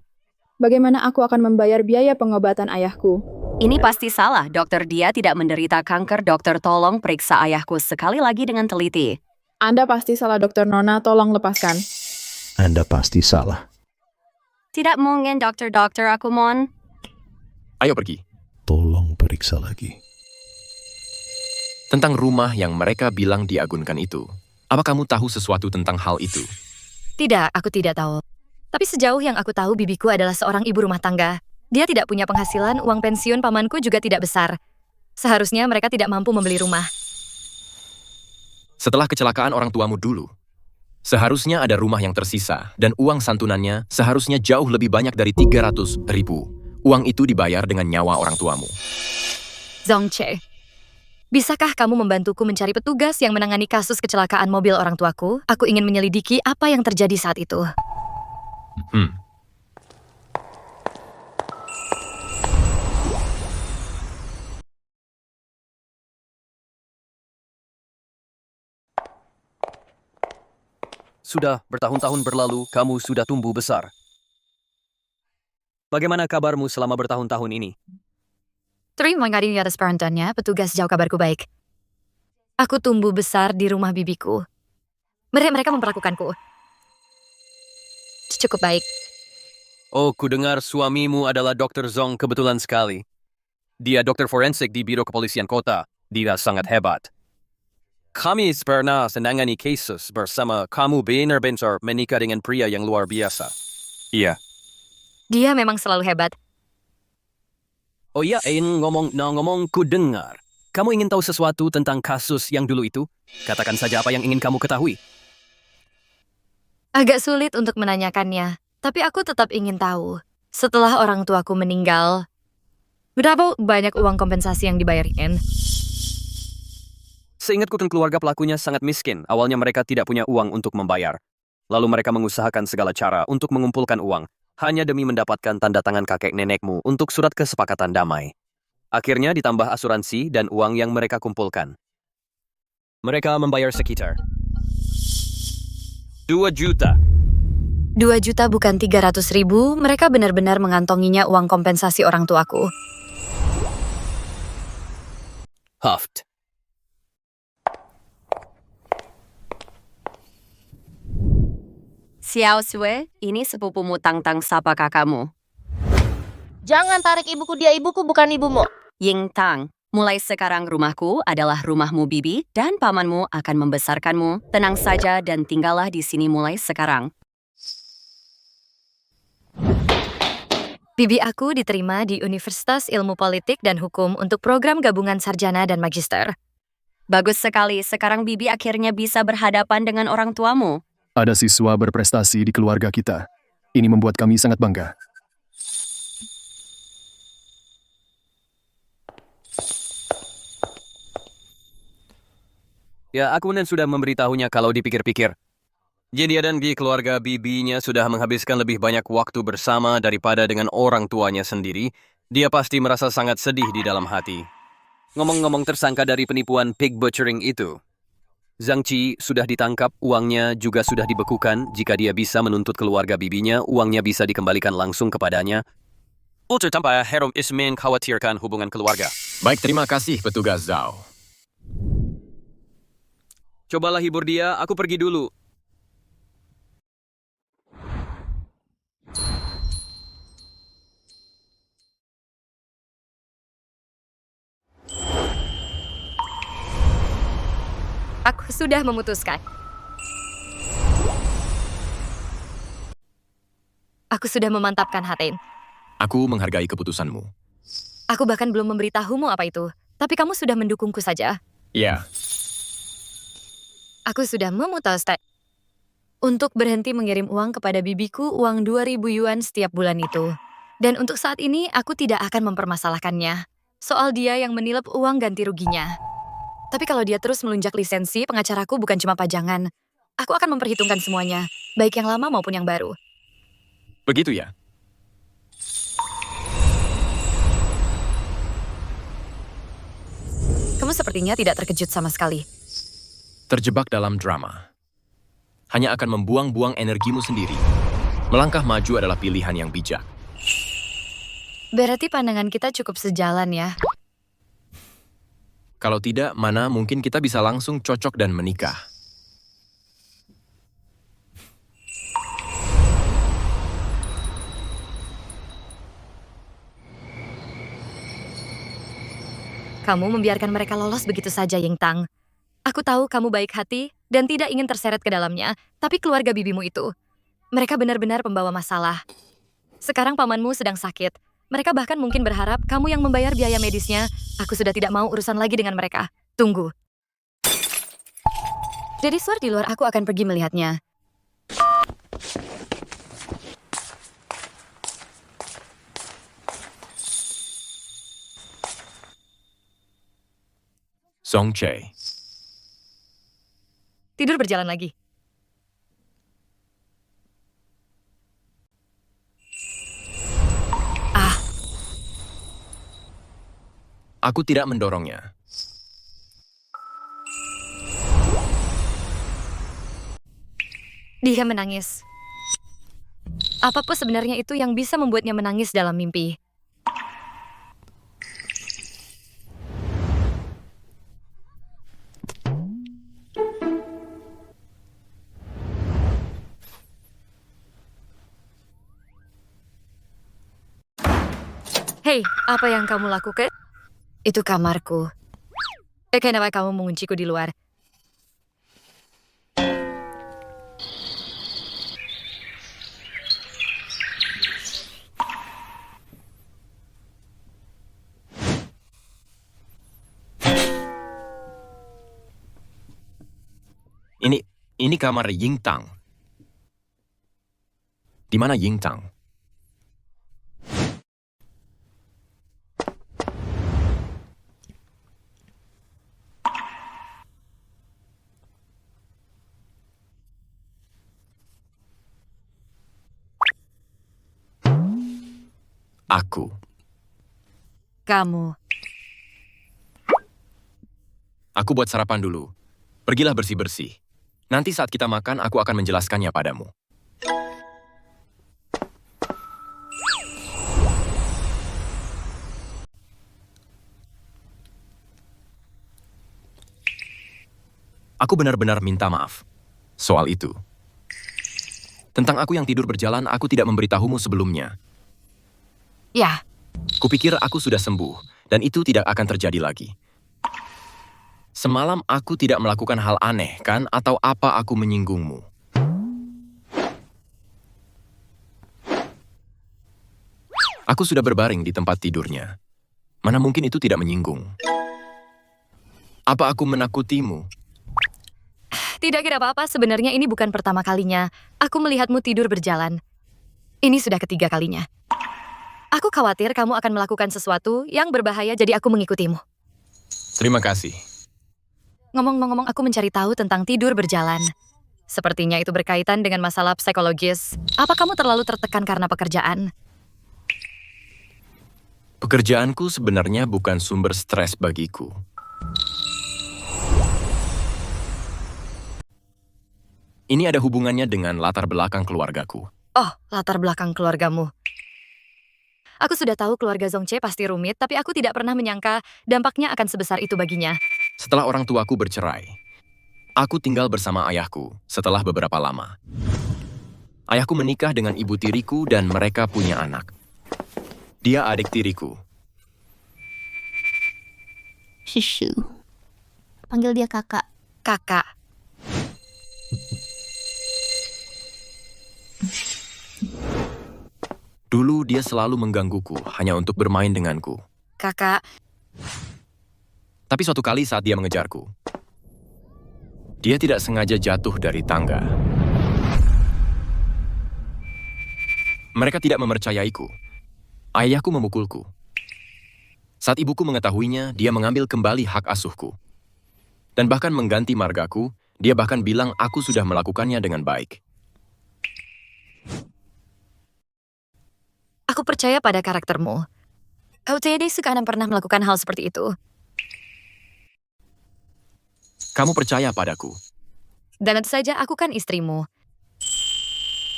Bagaimana aku akan membayar biaya pengobatan ayahku? Ini pasti salah, dokter. Dia tidak menderita kanker. Dokter, tolong periksa ayahku sekali lagi dengan teliti. Anda pasti salah, Dokter Nona. Tolong lepaskan. Anda pasti salah. Tidak mungkin, dokter. Aku mohon. Ayo pergi. Tolong periksa lagi. Tentang rumah yang mereka bilang diagunkan itu, apa kamu tahu sesuatu tentang hal itu? tidak, aku tidak tahu. Tapi sejauh yang aku tahu, bibiku adalah seorang ibu rumah tangga. Dia tidak punya penghasilan, uang pensiun pamanku juga tidak besar. Seharusnya mereka tidak mampu membeli rumah. Setelah kecelakaan orang tuamu dulu, seharusnya ada rumah yang tersisa, dan uang santunannya seharusnya jauh lebih banyak dari 300.000. Uang itu dibayar dengan nyawa orang tuamu. Zongche, bisakah kamu membantuku mencari petugas yang menangani kasus kecelakaan mobil orang tuaku? Aku ingin menyelidiki apa yang terjadi saat itu. Sudah bertahun-tahun berlalu, kamu sudah tumbuh besar. Bagaimana kabarmu selama bertahun-tahun ini? Terima kasih atas perhatiannya, petugas. Jauh kabarku baik. Aku tumbuh besar di rumah bibiku. Mereka memperlakukanku cukup baik. Oh, kudengar suamimu adalah Dr. Zong. Kebetulan sekali. Dia dokter forensik di Biro Kepolisian Kota. Dia sangat hebat. Kami pernah menangani kasus bersama. Kamu benar-benar menikah dengan pria yang luar biasa. Iya. Dia memang selalu hebat. Oh iya, ngomong ku dengar. Kamu ingin tahu sesuatu tentang kasus yang dulu itu? Katakan saja apa yang ingin kamu ketahui. Agak sulit untuk menanyakannya, tapi aku tetap ingin tahu. Setelah orang tuaku meninggal, berapa banyak uang kompensasi yang dibayarin? Seingatku kan keluarga pelakunya sangat miskin. Awalnya mereka tidak punya uang untuk membayar. Lalu mereka mengusahakan segala cara untuk mengumpulkan uang, hanya demi mendapatkan tanda tangan kakek nenekmu untuk surat kesepakatan damai. Akhirnya ditambah asuransi dan uang yang mereka kumpulkan. Mereka membayar sekitar 2 juta. 2 juta bukan 300.000, mereka benar-benar mengantonginya uang kompensasi orang tuaku. Haft. Xiao Sue, ini sepupumu Tang Tang, sapa kakakmu. Jangan tarik ibuku, dia ibuku bukan ibumu. Ying Tang, mulai sekarang rumahku adalah rumahmu Bibi dan pamanmu akan membesarkanmu. Tenang saja dan tinggallah di sini mulai sekarang. Bibi aku diterima di Universitas Ilmu Politik dan Hukum untuk program gabungan sarjana dan magister. Bagus sekali, sekarang Bibi akhirnya bisa berhadapan dengan orang tuamu. Ada siswa berprestasi di keluarga kita. Ini membuat kami sangat bangga. Ya, aku sudah memberitahunya kalau dipikir-pikir. Dia dan di keluarga bibinya sudah menghabiskan lebih banyak waktu bersama daripada dengan orang tuanya sendiri. Dia pasti merasa sangat sedih di dalam hati. Ngomong-ngomong tersangka dari penipuan pig butchering itu, Zhang Qi sudah ditangkap, uangnya juga sudah dibekukan. Jika dia bisa menuntut keluarga bibinya, uangnya bisa dikembalikan langsung kepadanya. Ultra tanpa Herom Ismin khawatirkan hubungan keluarga. Baik, terima kasih petugas Zhao. Cobalah hibur dia, aku pergi dulu. Aku sudah memutuskan. Aku sudah memantapkan Hatain. Aku menghargai keputusanmu. Aku bahkan belum memberitahumu apa itu. Tapi kamu sudah mendukungku saja. Ya, Aku sudah memutuskan untuk berhenti mengirim uang kepada bibiku uang 2.000 yuan setiap bulan itu. Dan untuk saat ini aku tidak akan mempermasalahkannya. Soal dia yang menilep uang ganti ruginya. Tapi kalau dia terus melunjak lisensi, pengacaraku bukan cuma pajangan. Aku akan memperhitungkan semuanya, baik yang lama maupun yang baru. begitu ya. Kamu sepertinya tidak terkejut sama sekali. Terjebak dalam drama. Hanya akan membuang-buang energimu sendiri. Melangkah maju adalah pilihan yang bijak. Berarti pandangan kita cukup sejalan ya. Kalau tidak, mana mungkin kita bisa langsung cocok dan menikah. Kamu membiarkan mereka lolos begitu saja, Ying Tang. Aku tahu kamu baik hati dan tidak ingin terseret ke dalamnya, tapi keluarga bibimu itu, mereka benar-benar pembawa masalah. Sekarang pamanmu sedang sakit. Mereka bahkan mungkin berharap kamu yang membayar biaya medisnya. Aku sudah tidak mau urusan lagi dengan mereka. Tunggu. Jadi suar di luar, aku akan pergi melihatnya. Zhong Che. Tidur berjalan lagi. Aku tidak mendorongnya. Dia menangis. Apapun sebenarnya itu yang bisa membuatnya menangis dalam mimpi. Hei, apa yang kamu lakukan? Itu kamarku. Kenapa kamu mengunciku di luar? Ini kamar Ying Tang. Di mana Ying Tang? Aku. Kamu. Aku buat sarapan dulu. Pergilah bersih-bersih. Nanti saat kita makan, aku akan menjelaskannya padamu. Aku benar-benar minta maaf soal itu. Tentang aku yang tidur berjalan, aku tidak memberitahumu sebelumnya. Ya. Kupikir aku sudah sembuh, dan itu tidak akan terjadi lagi. Semalam aku tidak melakukan hal aneh, kan? Atau apa aku menyinggungmu? Aku sudah berbaring di tempat tidurnya. Mana mungkin itu tidak menyinggung? Apa aku menakutimu? Tidak kira apa-apa, sebenarnya ini bukan pertama kalinya. Aku melihatmu tidur berjalan. Ini sudah ketiga kalinya. Aku khawatir kamu akan melakukan sesuatu yang berbahaya, jadi aku mengikutimu. Terima kasih. Ngomong-ngomong, aku mencari tahu tentang tidur berjalan. Sepertinya itu berkaitan dengan masalah psikologis. Apa kamu terlalu tertekan karena pekerjaan? Pekerjaanku sebenarnya bukan sumber stres bagiku. Ini ada hubungannya dengan latar belakang keluargaku. Oh, latar belakang keluargamu. Aku sudah tahu keluarga Zongche pasti rumit, tapi aku tidak pernah menyangka dampaknya akan sebesar itu baginya. Setelah orang tuaku bercerai, aku tinggal bersama ayahku setelah beberapa lama. Ayahku menikah dengan ibu tiriku dan mereka punya anak. Dia adik tiriku. Shushu. Panggil dia kakak. Kakak. Dulu dia selalu menggangguku hanya untuk bermain denganku. Kakak. Tapi suatu kali saat dia mengejarku, dia tidak sengaja jatuh dari tangga. Mereka tidak mempercayaiku. Ayahku memukulku. Saat ibuku mengetahuinya, dia mengambil kembali hak asuhku. Dan bahkan mengganti margaku, dia bahkan bilang aku sudah melakukannya dengan baik. Aku percaya pada karaktermu. Kau tidak akan pernah melakukan hal seperti itu. Kamu percaya padaku? Dan tentu saja aku kan istrimu.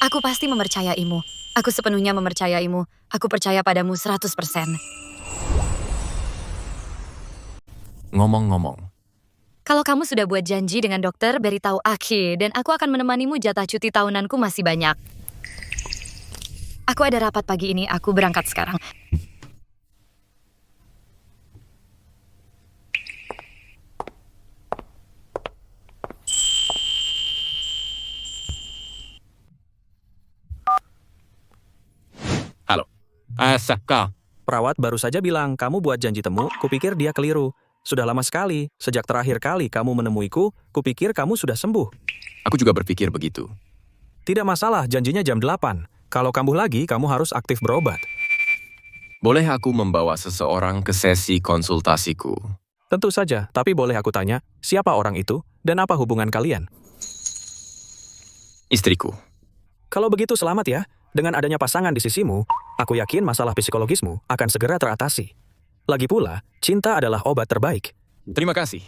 Aku pasti mempercayaimu. Aku sepenuhnya mempercayaimu. Aku percaya padamu 100%. Ngomong-ngomong, Kalau kamu sudah buat janji dengan dokter, beritahu Aki, dan aku akan menemanimu. Jatah cuti tahunanku masih banyak. Aku ada rapat pagi ini, aku berangkat sekarang. halo. Kak. Perawat baru saja bilang kamu buat janji temu, kupikir dia keliru. Sudah lama sekali, sejak terakhir kali kamu menemuiku, kupikir kamu sudah sembuh. Aku juga berpikir begitu. Tidak masalah, janjinya jam 8. Kalau kambuh lagi, kamu harus aktif berobat. Boleh aku membawa seseorang ke sesi konsultasiku? Tentu saja, tapi boleh aku tanya, siapa orang itu dan apa hubungan kalian? Istriku. Kalau begitu selamat ya. Dengan adanya pasangan di sisimu, aku yakin masalah psikologismu akan segera teratasi. Lagi pula, cinta adalah obat terbaik. Terima kasih.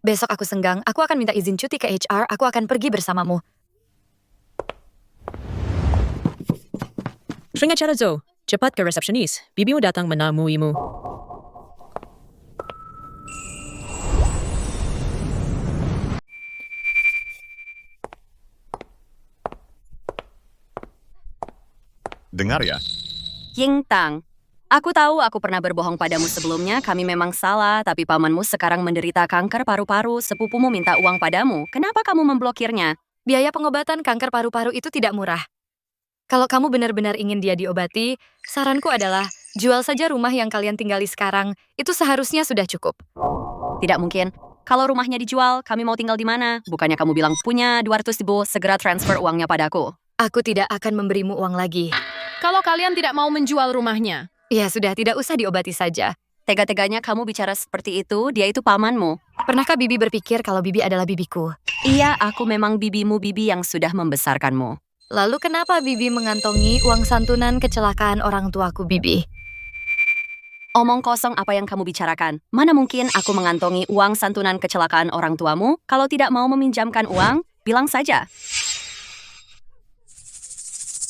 Besok aku senggang, aku akan minta izin cuti ke HR, aku akan pergi bersamamu. Seringat cara Zo, cepat ke resepsionis. Bibimu datang menemuimu. Dengar ya. Ying Tang, aku tahu aku pernah berbohong padamu sebelumnya, kami memang salah, tapi pamanmu sekarang menderita kanker paru-paru, sepupumu minta uang padamu. Kenapa kamu memblokirnya? Biaya pengobatan kanker paru-paru itu tidak murah. Kalau kamu benar-benar ingin dia diobati, saranku adalah jual saja rumah yang kalian tinggali sekarang, itu seharusnya sudah cukup. Tidak mungkin. Kalau rumahnya dijual, kami mau tinggal di mana? Bukannya kamu bilang punya 200.000, segera transfer uangnya padaku. Aku tidak akan memberimu uang lagi. Kalau kalian tidak mau menjual rumahnya. Ya sudah, tidak usah diobati saja. Tega-teganya kamu bicara seperti itu, dia itu pamanmu. Pernahkah Bibi berpikir kalau Bibi adalah bibiku? Iya, aku memang bibimu, Bibi yang sudah membesarkanmu. Lalu kenapa Bibi mengantongi uang santunan kecelakaan orang tuaku, Bibi? Omong kosong apa yang kamu bicarakan. Mana mungkin aku mengantongi uang santunan kecelakaan orang tuamu? Kalau tidak mau meminjamkan uang, bilang saja.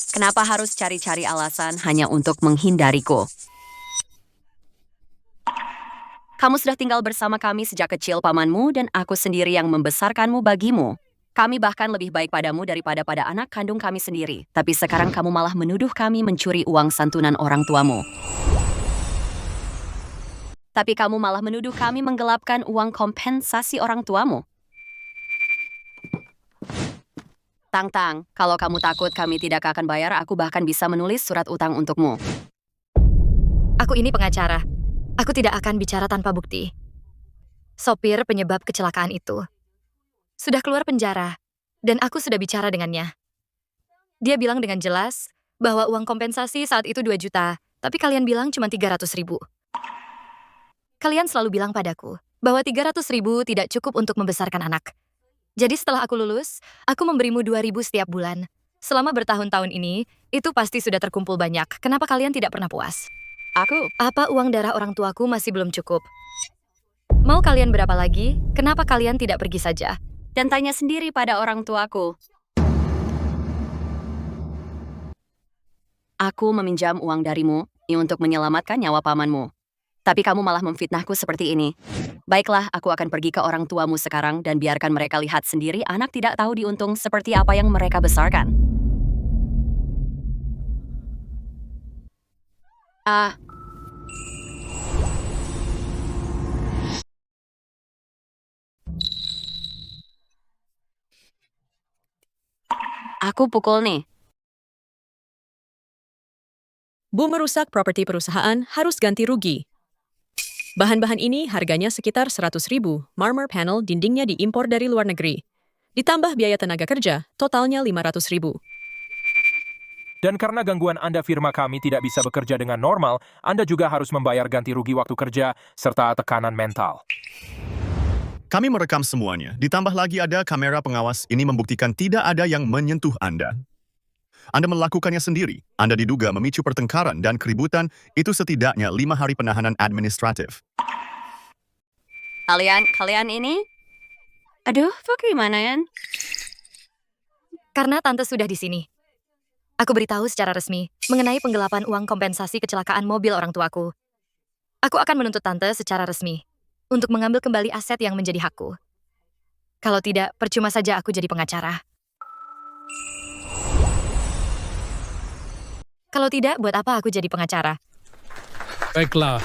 Kenapa harus cari-cari alasan hanya untuk menghindariku? Kamu sudah tinggal bersama kami sejak kecil, pamanmu, dan aku sendiri yang membesarkanmu bagimu. Kami bahkan lebih baik padamu daripada pada anak kandung kami sendiri. Tapi sekarang kamu malah menuduh kami mencuri uang santunan orang tuamu. Tapi kamu malah menuduh kami menggelapkan uang kompensasi orang tuamu. Tang, kalau kamu takut kami tidak akan bayar, aku bahkan bisa menulis surat utang untukmu. Aku ini pengacara. Aku tidak akan bicara tanpa bukti. Sopir penyebab kecelakaan itu sudah keluar penjara, dan aku sudah bicara dengannya. Dia bilang dengan jelas bahwa uang kompensasi saat itu 2 juta, tapi kalian bilang cuma 300.000. Kalian selalu bilang padaku bahwa 300.000 tidak cukup untuk membesarkan anak. Jadi setelah aku lulus, aku memberimu 2.000 setiap bulan. Selama bertahun-tahun ini, itu pasti sudah terkumpul banyak. Kenapa kalian tidak pernah puas? Apa uang darah orang tuaku masih belum cukup? Mau kalian berapa lagi? Kenapa kalian tidak pergi saja? Dan tanya sendiri pada orang tuaku. Aku meminjam uang darimu untuk menyelamatkan nyawa pamanmu. Tapi kamu malah memfitnahku seperti ini. Baiklah, aku akan pergi ke orang tuamu sekarang dan biarkan mereka lihat sendiri anak tidak tahu diuntung seperti apa yang mereka besarkan. Aku pukul nih. Bu merusak properti perusahaan harus ganti rugi. Bahan-bahan ini harganya sekitar 100.000. Marmer panel dindingnya diimpor dari luar negeri. Ditambah biaya tenaga kerja, totalnya 500.000. Dan karena gangguan Anda firma kami tidak bisa bekerja dengan normal, Anda juga harus membayar ganti rugi waktu kerja serta tekanan mental. Kami merekam semuanya. Ditambah lagi ada kamera pengawas. Ini membuktikan tidak ada yang menyentuh Anda. Anda melakukannya sendiri. Anda diduga memicu pertengkaran dan keributan. Itu setidaknya 5 hari penahanan administratif. Kalian ini? Aduh, bagaimana ya? Karena tante sudah di sini. Aku beritahu secara resmi mengenai penggelapan uang kompensasi kecelakaan mobil orang tuaku. Aku akan menuntut tante secara resmi untuk mengambil kembali aset yang menjadi hakku. Kalau tidak, percuma saja aku jadi pengacara. Kalau tidak, buat apa aku jadi pengacara? Baiklah.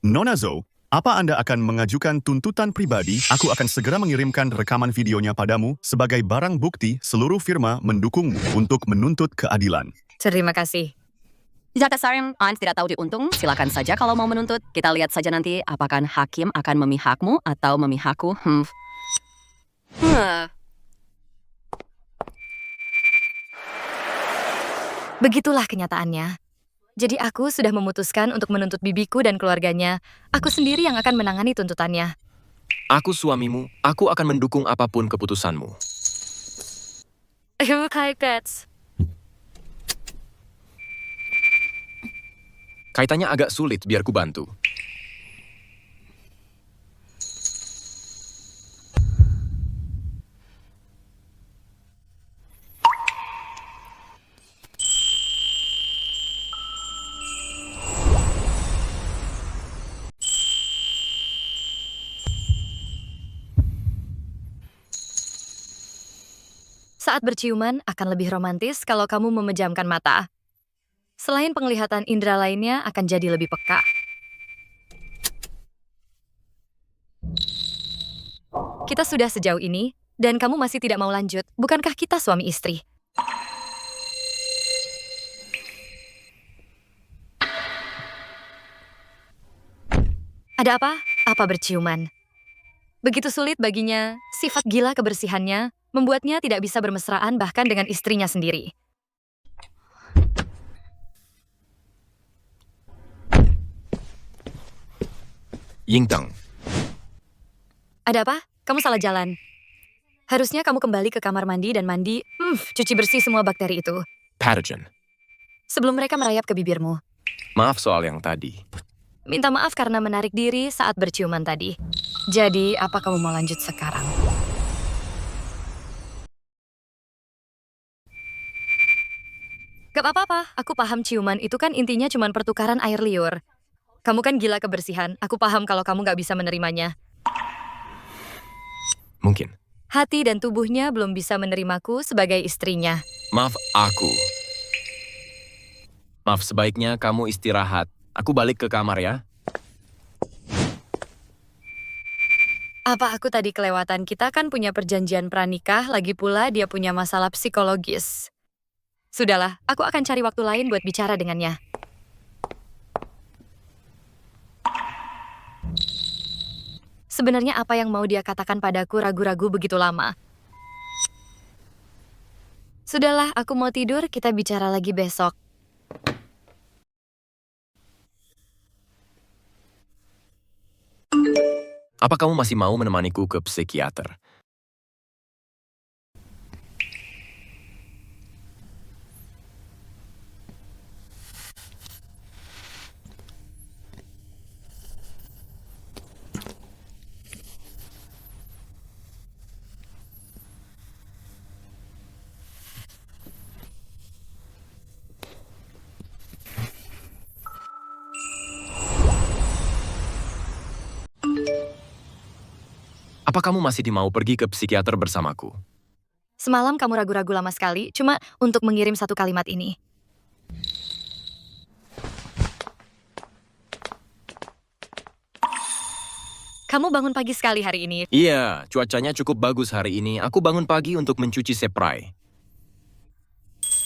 Nona Zhou, apa Anda akan mengajukan tuntutan pribadi? Aku akan segera mengirimkan rekaman videonya padamu sebagai barang bukti seluruh firma mendukungmu untuk menuntut keadilan. Terima kasih. Jika Sarim Anda tidak tahu diuntung, silakan saja kalau mau menuntut. Kita lihat saja nanti apakah hakim akan memihakmu atau memihakku. Begitulah kenyataannya. Jadi aku sudah memutuskan untuk menuntut bibiku dan keluarganya. Aku sendiri yang akan menangani tuntutannya. Aku suamimu, aku akan mendukung apapun keputusanmu. Kaitannya agak sulit, biar ku bantu. Saat berciuman akan lebih romantis kalau kamu memejamkan mata. Selain penglihatan indera lainnya akan jadi lebih peka. Kita sudah sejauh ini, dan kamu masih tidak mau lanjut. Bukankah kita suami istri? Ada apa? Apa berciuman? Begitu sulit baginya, sifat gila kebersihannya membuatnya tidak bisa bermesraan bahkan dengan istrinya sendiri. Yingtang. Ada apa? Kamu salah jalan. Harusnya kamu kembali ke kamar mandi dan mandi, cuci bersih semua bakteri itu. Pathogen. Sebelum mereka merayap ke bibirmu. Maaf soal yang tadi. Minta maaf karena menarik diri saat berciuman tadi. Jadi, apa kamu mau lanjut sekarang? Gak apa-apa, aku paham ciuman itu kan intinya cuma pertukaran air liur. Kamu kan gila kebersihan. Aku paham kalau kamu gak bisa menerimanya. Mungkin. Hati dan tubuhnya belum bisa menerimaku sebagai istrinya. Maaf aku. Maaf, sebaiknya kamu istirahat. Aku balik ke kamar ya. Apa aku tadi kelewatan? Kita kan punya perjanjian pranikah, lagi pula dia punya masalah psikologis. Sudahlah, aku akan cari waktu lain buat bicara dengannya. Sebenarnya apa yang mau dia katakan padaku ragu-ragu begitu lama. Sudahlah, aku mau tidur, kita bicara lagi besok. Apa kamu masih mau menemaniku ke psikiater? Apa kamu masih mau pergi ke psikiater bersamaku? Semalam kamu ragu-ragu lama sekali, cuma untuk mengirim satu kalimat ini. Kamu bangun pagi sekali hari ini. Iya, cuacanya cukup bagus hari ini. Aku bangun pagi untuk mencuci spray.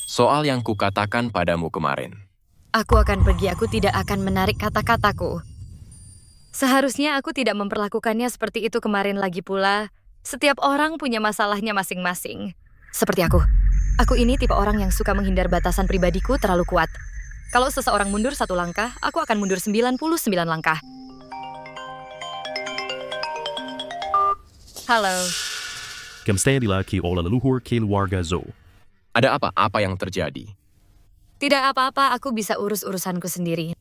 Soal yang kukatakan padamu kemarin. Aku akan pergi, aku tidak akan menarik kata-kataku. Seharusnya aku tidak memperlakukannya seperti itu kemarin lagi pula. Setiap orang punya masalahnya masing-masing. Seperti aku. Aku ini tipe orang yang suka menghindar batasan pribadiku terlalu kuat. Kalau seseorang mundur 1 langkah, aku akan mundur 99 langkah. Halo. Kamusta laki oleh leluhur keluarga Zhou. Ada apa? Apa yang terjadi? Tidak apa-apa, aku bisa urus urusanku sendiri.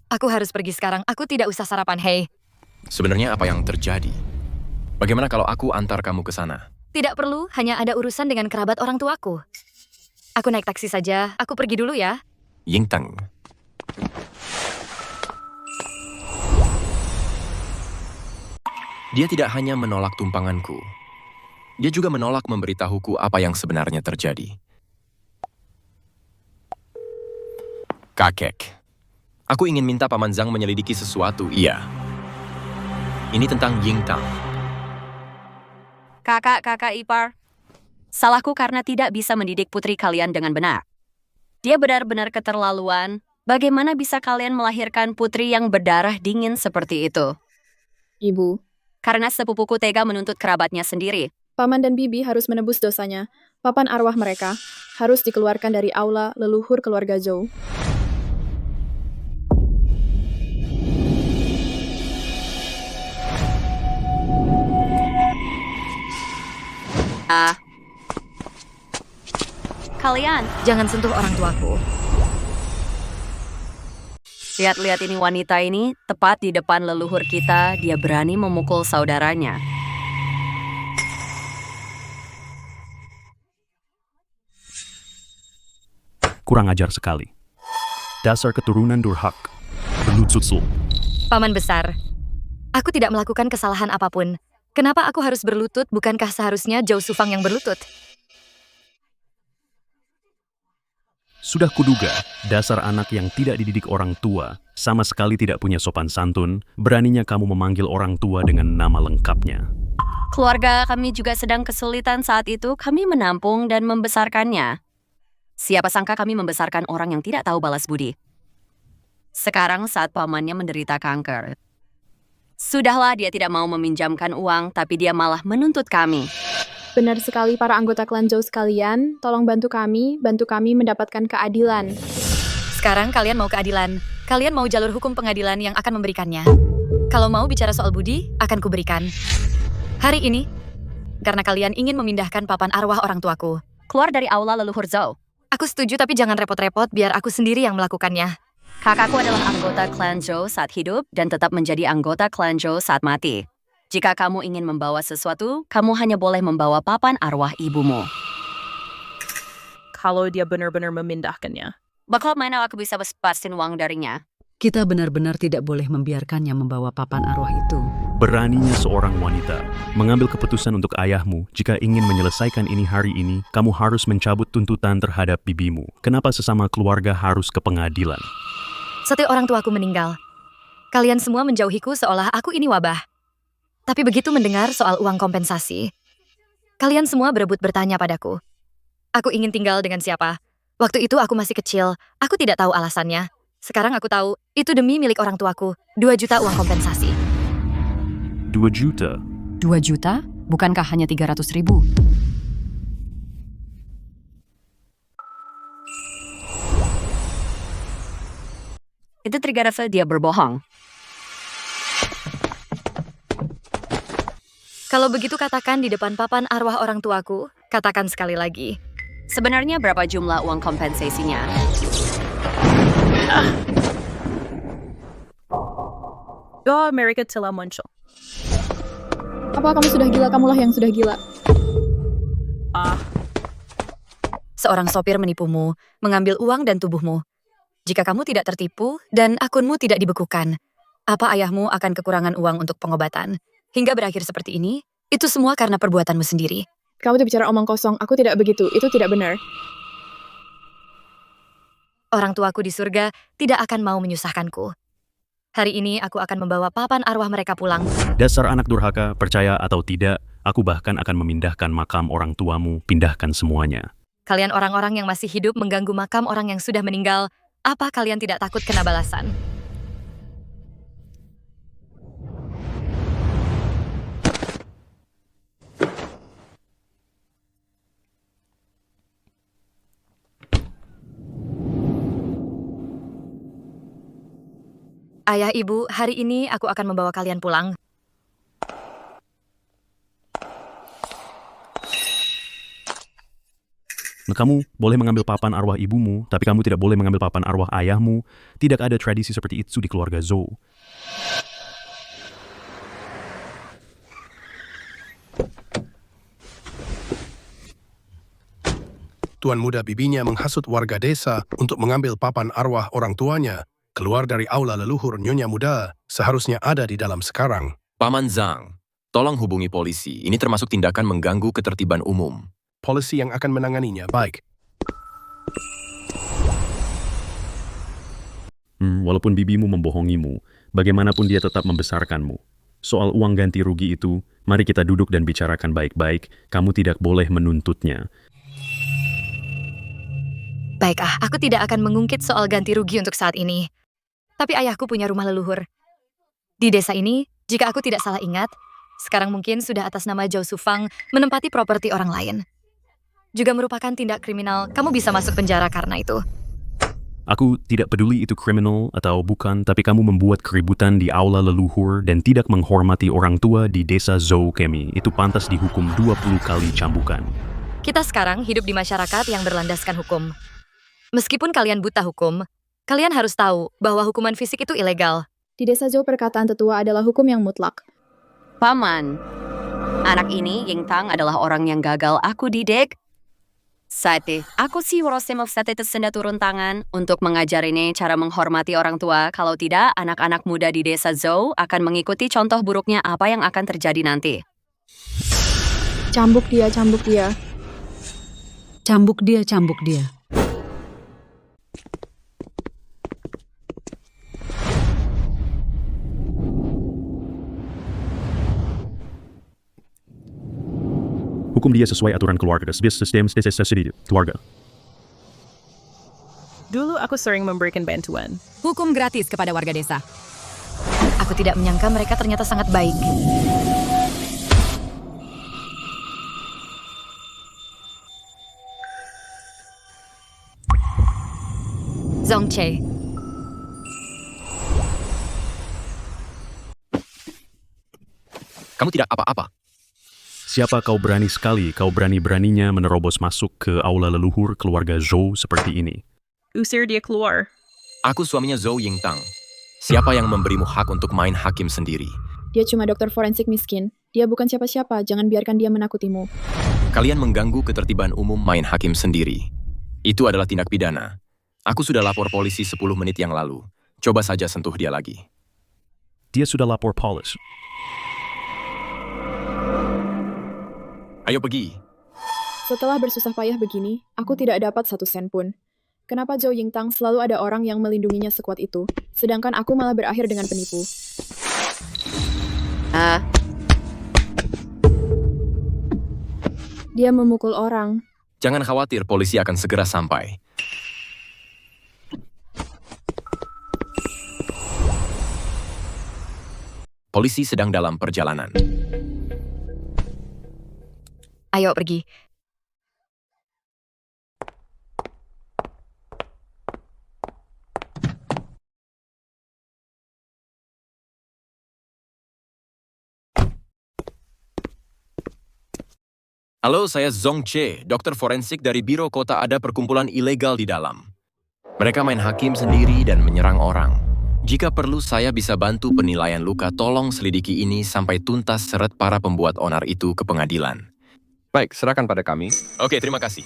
Aku harus pergi sekarang, aku tidak usah sarapan, hei. Sebenarnya apa yang terjadi? Bagaimana kalau aku antar kamu ke sana? Tidak perlu, hanya ada urusan dengan kerabat orang tuaku. Aku naik taksi saja, aku pergi dulu ya. Yingtang. Dia tidak hanya menolak tumpanganku. Dia juga menolak memberitahuku apa yang sebenarnya terjadi. Kakek. Aku ingin minta Paman Zhang menyelidiki sesuatu, iya. Ini tentang Yingtang. Kakak ipar. Salahku karena tidak bisa mendidik putri kalian dengan benar. Dia benar-benar keterlaluan. Bagaimana bisa kalian melahirkan putri yang berdarah dingin seperti itu? Ibu. Karena sepupuku tega menuntut kerabatnya sendiri. Paman dan bibi harus menebus dosanya. Papan arwah mereka harus dikeluarkan dari aula leluhur keluarga Zhou. Kalian, jangan sentuh orang tuaku. Lihat-lihat ini wanita ini, tepat di depan leluhur kita, dia berani memukul saudaranya. Kurang ajar sekali. Dasar keturunan durhak. Berlutut. Paman besar, aku tidak melakukan kesalahan apapun. Kenapa aku harus berlutut? Bukankah seharusnya Zhou Shufang yang berlutut? Sudah kuduga, dasar anak yang tidak dididik orang tua, sama sekali tidak punya sopan santun, beraninya kamu memanggil orang tua dengan nama lengkapnya. Keluarga kami juga sedang kesulitan saat itu, kami menampung dan membesarkannya. Siapa sangka kami membesarkan orang yang tidak tahu balas budi. Sekarang saat pamannya menderita kanker. Sudahlah, dia tidak mau meminjamkan uang, tapi dia malah menuntut kami. Benar sekali para anggota klan Zhou sekalian, tolong bantu kami mendapatkan keadilan. Sekarang kalian mau keadilan. Kalian mau jalur hukum pengadilan yang akan memberikannya. Kalau mau bicara soal budi, akan kuberikan. Hari ini, karena kalian ingin memindahkan papan arwah orang tuaku. Keluar dari aula leluhur Zhou. Aku setuju, tapi jangan repot-repot, biar aku sendiri yang melakukannya. Kakakku adalah anggota klan Zhou saat hidup dan tetap menjadi anggota klan Zhou saat mati. Jika kamu ingin membawa sesuatu, kamu hanya boleh membawa papan arwah ibumu. Kalau dia benar-benar memindahkannya. Bakal mana aku bisa pastiin uang darinya? Kita benar-benar tidak boleh membiarkannya membawa papan arwah itu. Beraninya seorang wanita mengambil keputusan untuk ayahmu. Jika ingin menyelesaikan ini hari ini, kamu harus mencabut tuntutan terhadap bibimu. Kenapa sesama keluarga harus ke pengadilan? Setiap orang tuaku meninggal. Kalian semua menjauhiku seolah aku ini wabah. Tapi begitu mendengar soal uang kompensasi, kalian semua berebut bertanya padaku. Aku ingin tinggal dengan siapa? Waktu itu aku masih kecil, aku tidak tahu alasannya. Sekarang aku tahu, itu demi milik orang tuaku. 2 juta uang kompensasi. 2 juta? 2 juta? Bukankah hanya 300.000? Itu trigger dia berbohong. Kalau begitu katakan di depan papan arwah orang tuaku, katakan sekali lagi. Sebenarnya berapa jumlah uang kompensasinya? Amerika telah muncul. Apa kamu sudah gila? Kamulah yang sudah gila. Seorang sopir menipumu, mengambil uang dan tubuhmu. Jika kamu tidak tertipu dan akunmu tidak dibekukan, apa ayahmu akan kekurangan uang untuk pengobatan? Hingga berakhir seperti ini, itu semua karena perbuatanmu sendiri. Kamu tuh bicara omong kosong. Aku tidak begitu. Itu tidak benar. Orang tuaku di surga tidak akan mau menyusahkanku. Hari ini aku akan membawa papan arwah mereka pulang. Dasar anak durhaka, percaya atau tidak, aku bahkan akan memindahkan makam orang tuamu, pindahkan semuanya. Kalian orang-orang yang masih hidup mengganggu makam orang yang sudah meninggal, apa kalian tidak takut kena balasan? Ayah, ibu, hari ini aku akan membawa kalian pulang. Kamu boleh mengambil papan arwah ibumu, tapi kamu tidak boleh mengambil papan arwah ayahmu. Tidak ada tradisi seperti itu di keluarga Zhou. Tuan muda bibinya menghasut warga desa untuk mengambil papan arwah orang tuanya. Keluar dari aula leluhur Nyonya Muda, seharusnya ada di dalam sekarang. Paman Zhang, tolong hubungi polisi. Ini termasuk tindakan mengganggu ketertiban umum. Polisi yang akan menanganinya, baik. Walaupun bibimu membohongimu, bagaimanapun dia tetap membesarkanmu. Soal uang ganti rugi itu, mari kita duduk dan bicarakan baik-baik. Kamu tidak boleh menuntutnya. Baik, aku tidak akan mengungkit soal ganti rugi untuk saat ini. Tapi ayahku punya rumah leluhur. Di desa ini, jika aku tidak salah ingat, sekarang mungkin sudah atas nama Zhou Sufang menempati properti orang lain. Juga merupakan tindak kriminal, kamu bisa masuk penjara karena itu. Aku tidak peduli itu kriminal atau bukan, tapi kamu membuat keributan di aula leluhur dan tidak menghormati orang tua di desa Zhou Kemi. Itu pantas dihukum 20 kali cambukan. Kita sekarang hidup di masyarakat yang berlandaskan hukum. Meskipun kalian buta hukum, kalian harus tahu bahwa hukuman fisik itu ilegal. Di desa Zhou perkataan tetua adalah hukum yang mutlak. Paman, anak ini Ying Tang adalah orang yang gagal aku didik. Sate, aku sih Rosemov Sate tersenda turun tangan untuk mengajarinya cara menghormati orang tua. Kalau tidak, anak-anak muda di desa Zhou akan mengikuti contoh buruknya apa yang akan terjadi nanti. Cambuk dia, cambuk dia. Cambuk dia, cambuk dia. Hukum dia sesuai aturan keluarga, sistem keluarga. Dulu aku sering memberikan bantuan. Hukum gratis kepada warga desa. Aku tidak menyangka mereka ternyata sangat baik. Zongche. Kamu tidak apa-apa. Siapa kau berani sekali, kau berani-beraninya menerobos masuk ke aula leluhur keluarga Zhou seperti ini. Usir dia keluar. Aku suaminya Zhou Yingtang. Siapa yang memberimu hak untuk main hakim sendiri? Dia cuma dokter forensik miskin. Dia bukan siapa-siapa, jangan biarkan dia menakutimu. Kalian mengganggu ketertiban umum main hakim sendiri. Itu adalah tindak pidana. Aku sudah lapor polisi 10 menit yang lalu. Coba saja sentuh dia lagi. Dia sudah lapor polis. Ayo pergi. Setelah bersusah payah begini, aku tidak dapat 1 sen pun. Kenapa Zhou Yingtang selalu ada orang yang melindunginya sekuat itu, sedangkan aku malah berakhir dengan penipu? Dia memukul orang. Jangan khawatir, polisi akan segera sampai. Polisi sedang dalam perjalanan. Ayo pergi. Halo, saya Zong Che, dokter forensik dari Biro Kota. Ada perkumpulan ilegal di dalam. Mereka main hakim sendiri dan menyerang orang. Jika perlu, saya bisa bantu penilaian luka. Tolong selidiki ini sampai tuntas, seret para pembuat onar itu ke pengadilan. Baik, serahkan pada kami. Oke, terima kasih.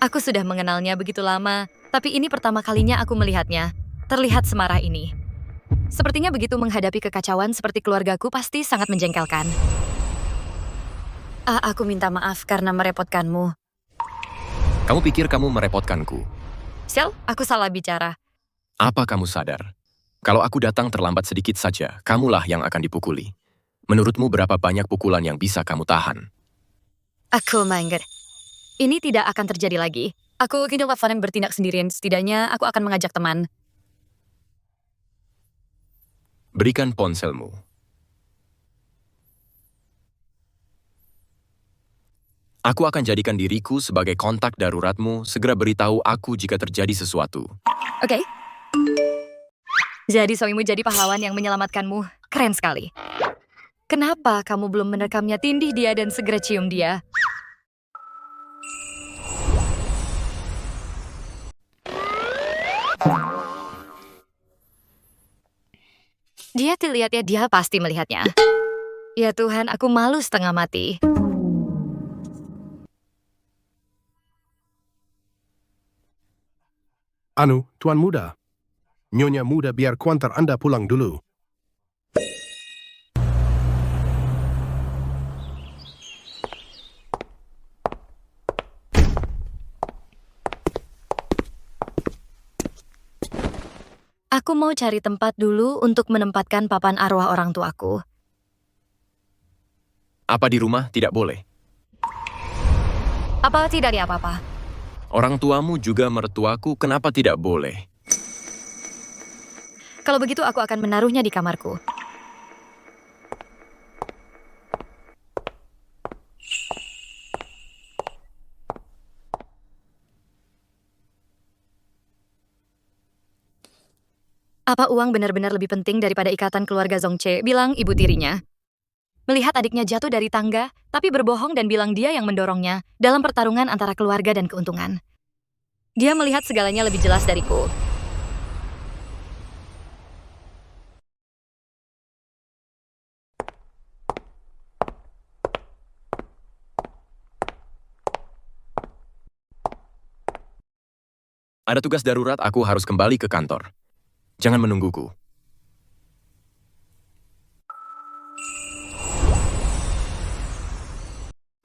Aku sudah mengenalnya begitu lama, tapi ini pertama kalinya aku melihatnya. Terlihat semarah ini. Sepertinya begitu menghadapi kekacauan seperti keluargaku pasti sangat menjengkelkan. Aku minta maaf karena merepotkanmu. Kamu pikir kamu merepotkanku? Sel, aku salah bicara. Apa kamu sadar? Kalau aku datang terlambat sedikit saja, kamulah yang akan dipukuli. Menurutmu berapa banyak pukulan yang bisa kamu tahan? Aku mangger. Ini tidak akan terjadi lagi. Aku kini teleponan bertindak sendirian. Setidaknya aku akan mengajak teman. Berikan ponselmu. Aku akan jadikan diriku sebagai kontak daruratmu. Segera beritahu aku jika terjadi sesuatu. Oke. Jadi suamimu jadi pahlawan yang menyelamatkanmu. Keren sekali. Kenapa kamu belum menekamnya? Tindih dia dan segera cium dia. Dia terlihat ya, dia pasti melihatnya. Ya Tuhan, aku malu setengah mati. Tuan muda. Nyonya muda, biar kuantar Anda pulang dulu. Aku mau cari tempat dulu untuk menempatkan papan arwah orang tuaku. Apa di rumah tidak boleh? Apa tidak ya apa-apa? Orang tuamu juga mertuaku, kenapa tidak boleh? Kalau begitu aku akan menaruhnya di kamarku. Apa uang benar-benar lebih penting daripada ikatan keluarga Zongche? Bilang ibu tirinya. Melihat adiknya jatuh dari tangga, tapi berbohong dan bilang dia yang mendorongnya dalam pertarungan antara keluarga dan keuntungan. Dia melihat segalanya lebih jelas dariku. Ada tugas darurat, aku harus kembali ke kantor. Jangan menungguku.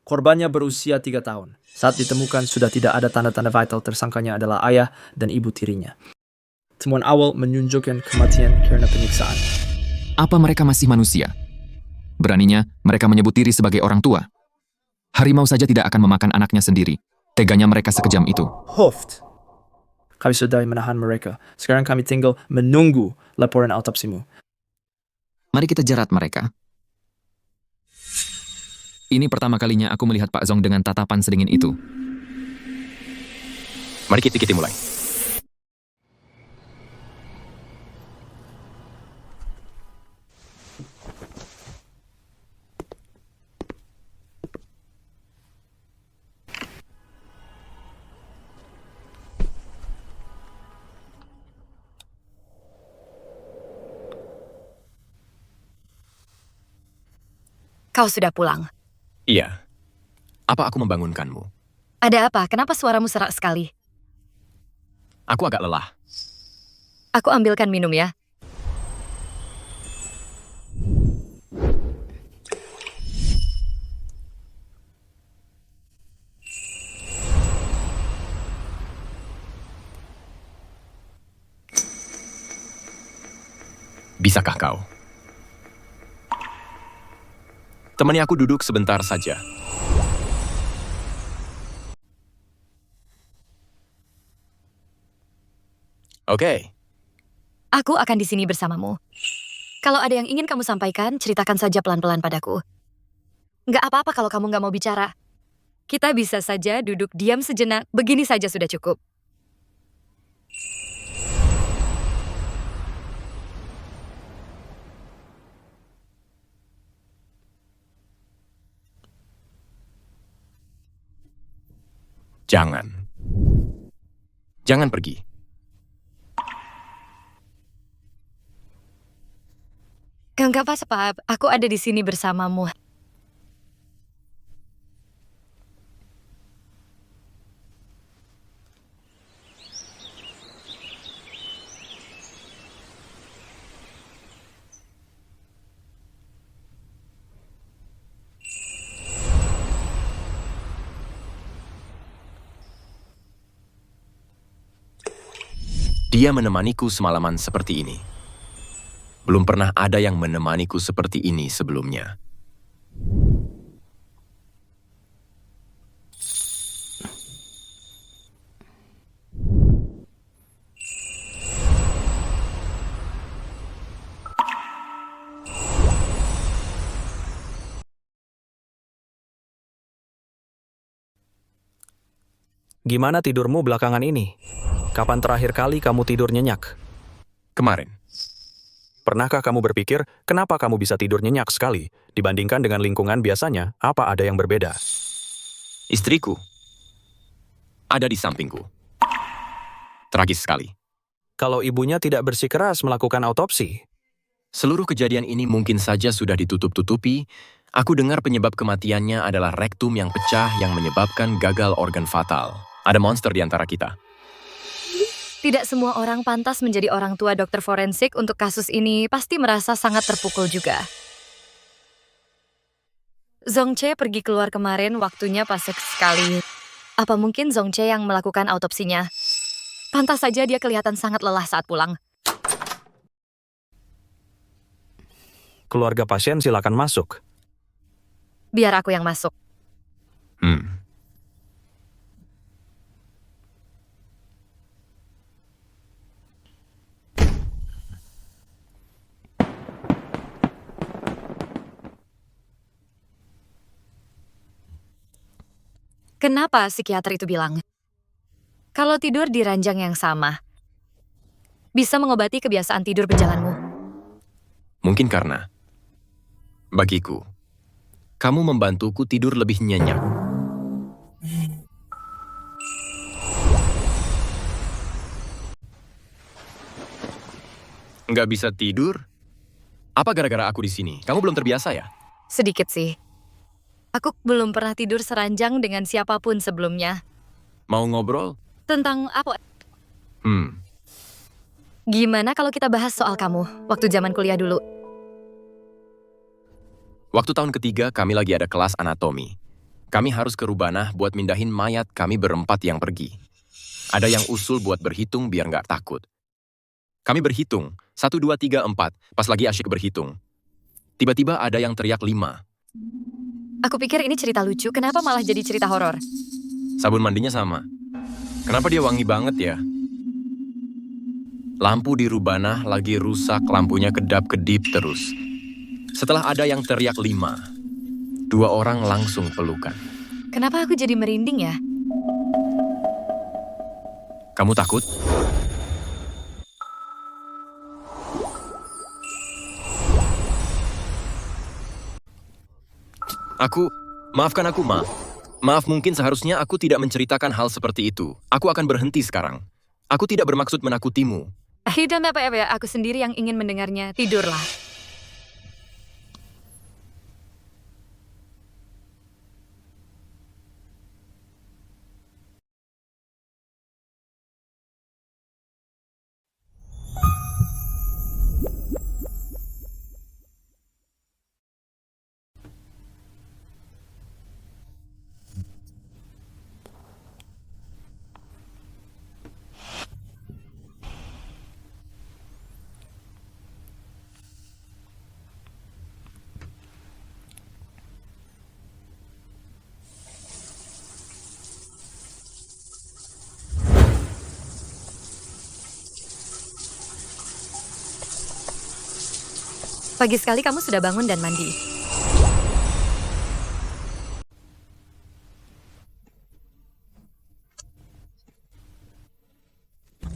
Korbannya berusia 3 tahun. Saat ditemukan sudah tidak ada tanda-tanda vital, tersangkanya adalah ayah dan ibu tirinya. Temuan awal menunjukkan kematian karena penyiksaan. Apa mereka masih manusia? Beraninya mereka menyebut diri sebagai orang tua. Harimau saja tidak akan memakan anaknya sendiri. Teganya mereka sekejam itu. Hoft. Kami sudah menahan mereka. Sekarang kami tinggal menunggu laporan autopsimu. Mari kita jerat mereka. Ini pertama kalinya aku melihat Pak Zong dengan tatapan sedingin itu. Mari kita mulai. Kau sudah pulang. Iya. Apa aku membangunkanmu? Ada apa? Kenapa suaramu serak sekali? Aku agak lelah. Aku ambilkan minum ya. Bisakah kau? Temani aku duduk sebentar saja. Oke. Aku akan di sini bersamamu. Kalau ada yang ingin kamu sampaikan, ceritakan saja pelan-pelan padaku. Nggak apa-apa kalau kamu nggak mau bicara. Kita bisa saja duduk diam sejenak, begini saja sudah cukup. Jangan. Jangan pergi. Enggak apa-apa, aku ada di sini bersamamu. Dia menemaniku semalaman seperti ini. Belum pernah ada yang menemaniku seperti ini sebelumnya. Gimana tidurmu belakangan ini? Kapan terakhir kali kamu tidur nyenyak? Kemarin. Pernahkah kamu berpikir, kenapa kamu bisa tidur nyenyak sekali? Dibandingkan dengan lingkungan biasanya, apa ada yang berbeda? Istriku ada di sampingku. Tragis sekali. Kalau ibunya tidak bersikeras melakukan autopsi? Seluruh kejadian ini mungkin saja sudah ditutup-tutupi. Aku dengar penyebab kematiannya adalah rektum yang pecah yang menyebabkan gagal organ fatal. Ada monster di antara kita. Tidak semua orang pantas menjadi orang tua dokter forensik untuk kasus ini, pasti merasa sangat terpukul juga. Zongche pergi keluar kemarin, waktunya pas sekali. Apa mungkin Zongche yang melakukan autopsinya? Pantas saja dia kelihatan sangat lelah saat pulang. Keluarga pasien silakan masuk. Biar aku yang masuk. Kenapa psikiater itu bilang? Kalau tidur di ranjang yang sama, bisa mengobati kebiasaan tidur berjalanmu. Mungkin karena, bagiku, kamu membantuku tidur lebih nyenyak. Nggak bisa tidur? Apa gara-gara aku di sini? Kamu belum terbiasa ya? Sedikit sih. Aku belum pernah tidur seranjang dengan siapapun sebelumnya. Mau ngobrol? Tentang apa? Gimana kalau kita bahas soal kamu waktu zaman kuliah dulu? Waktu tahun ketiga, kami lagi ada kelas anatomi. Kami harus ke Rubanah buat mindahin mayat kami berempat yang pergi. Ada yang usul buat berhitung biar nggak takut. Kami berhitung, 1, 2, 3, 4, pas lagi asyik berhitung. Tiba-tiba ada yang teriak 5. Aku pikir ini cerita lucu, kenapa malah jadi cerita horor? Sabun mandinya sama. Kenapa dia wangi banget ya? Lampu di Rubanah lagi rusak, lampunya kedap-kedip terus. Setelah ada yang teriak 5, 2 orang langsung pelukan. Kenapa aku jadi merinding ya? Kamu takut? Maafkan aku, Ma. Maaf, mungkin seharusnya aku tidak menceritakan hal seperti itu. Aku akan berhenti sekarang. Aku tidak bermaksud menakutimu. Tidak apa-apa, aku sendiri yang ingin mendengarnya. Tidurlah. Pagi sekali kamu sudah bangun dan mandi.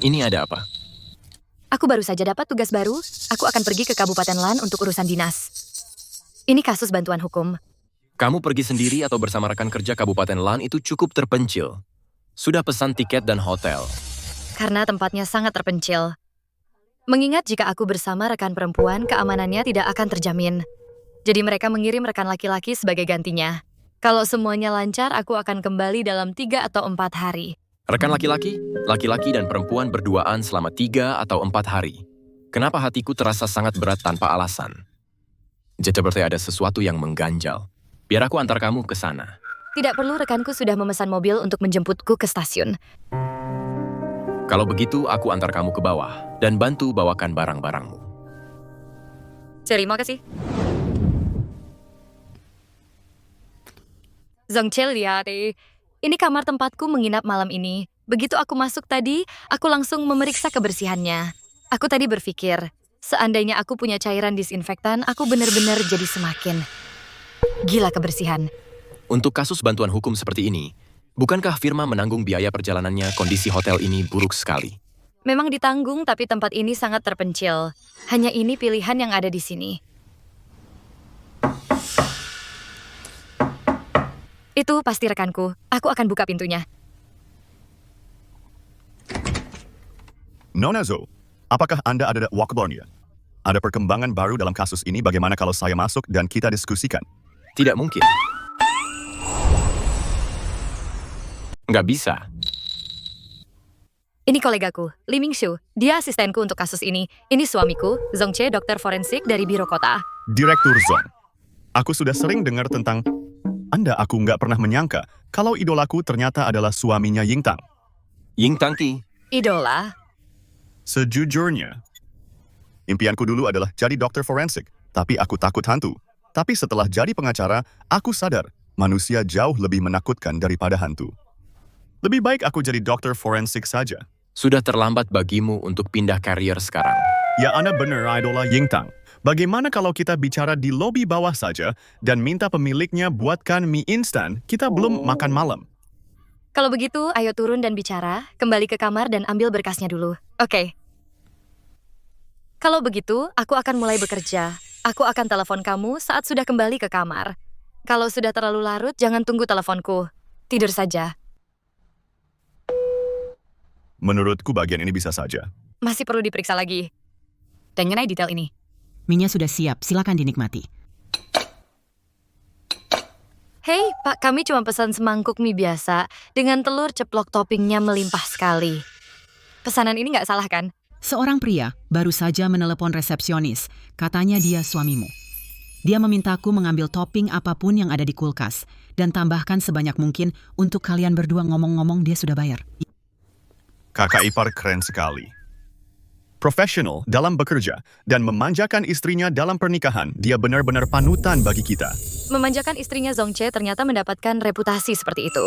Ini ada apa? Aku baru saja dapat tugas baru. Aku akan pergi ke Kabupaten Lan untuk urusan dinas. Ini kasus bantuan hukum. Kamu pergi sendiri atau bersama rekan kerja Kabupaten Lan itu cukup terpencil. Sudah pesan tiket dan hotel. Karena tempatnya sangat terpencil. Mengingat jika aku bersama rekan perempuan, keamanannya tidak akan terjamin. Jadi mereka mengirim rekan laki-laki sebagai gantinya. Kalau semuanya lancar, aku akan kembali dalam 3 atau 4 hari. Rekan laki-laki, laki-laki dan perempuan berduaan selama 3 atau 4 hari. Kenapa hatiku terasa sangat berat tanpa alasan? Seperti ada sesuatu yang mengganjal. Biar aku antar kamu ke sana. Tidak perlu, rekanku sudah memesan mobil untuk menjemputku ke stasiun. Kalau begitu, aku antar kamu ke bawah dan bantu bawakan barang-barangmu. Terima kasih. Zongche, lihat. Ini kamar tempatku menginap malam ini. Begitu aku masuk tadi, aku langsung memeriksa kebersihannya. Aku tadi berpikir, seandainya aku punya cairan disinfektan, aku benar-benar jadi semakin gila kebersihan. Untuk kasus bantuan hukum seperti ini, bukankah firma menanggung biaya perjalanannya? Kondisi hotel ini buruk sekali. Memang ditanggung, tapi tempat ini sangat terpencil. Hanya ini pilihan yang ada di sini. Itu pasti rekanku. Aku akan buka pintunya. Nona Zo, apakah Anda ada kabarnya? Ada perkembangan baru dalam kasus ini, bagaimana kalau saya masuk dan kita diskusikan? Tidak mungkin. Nggak bisa. Ini kolegaku, Li Mingshu. Dia asistenku untuk kasus ini. Ini suamiku, Zongche, dokter forensik dari Biro Kota. Direktur Zong, aku sudah sering dengar tentang Anda. Aku nggak pernah menyangka kalau idolaku ternyata adalah suaminya Yingtang. Yingtang Ki? Idola? Sejujurnya, impianku dulu adalah jadi dokter forensik, tapi aku takut hantu. Tapi setelah jadi pengacara, aku sadar manusia jauh lebih menakutkan daripada hantu. Lebih baik aku jadi dokter forensik saja. Sudah terlambat bagimu untuk pindah karier sekarang. Ya, Anda benar, idola Yingtang. Bagaimana kalau kita bicara di lobi bawah saja dan minta pemiliknya buatkan mie instan? Kita belum makan malam. Kalau begitu, ayo turun dan bicara. Kembali ke kamar dan ambil berkasnya dulu. Oke. Kalau begitu, aku akan mulai bekerja. Aku akan telepon kamu saat sudah kembali ke kamar. Kalau sudah terlalu larut, jangan tunggu teleponku. Tidur saja. Menurutku bagian ini bisa saja. Masih perlu diperiksa lagi. Mengenai detail ini. Mie-nya sudah siap, silakan dinikmati. Hei, Pak, kami cuma pesan semangkuk mie biasa dengan telur ceplok toppingnya melimpah sekali. Pesanan ini nggak salah kan? Seorang pria baru saja menelepon resepsionis. Katanya dia suamimu. Dia memintaku mengambil topping apapun yang ada di kulkas dan tambahkan sebanyak mungkin untuk kalian berdua. Ngomong-ngomong, dia sudah bayar. Kakak ipar keren sekali. Profesional dalam bekerja dan memanjakan istrinya dalam pernikahan. Dia benar-benar panutan bagi kita. Memanjakan istrinya Zongche ternyata mendapatkan reputasi seperti itu.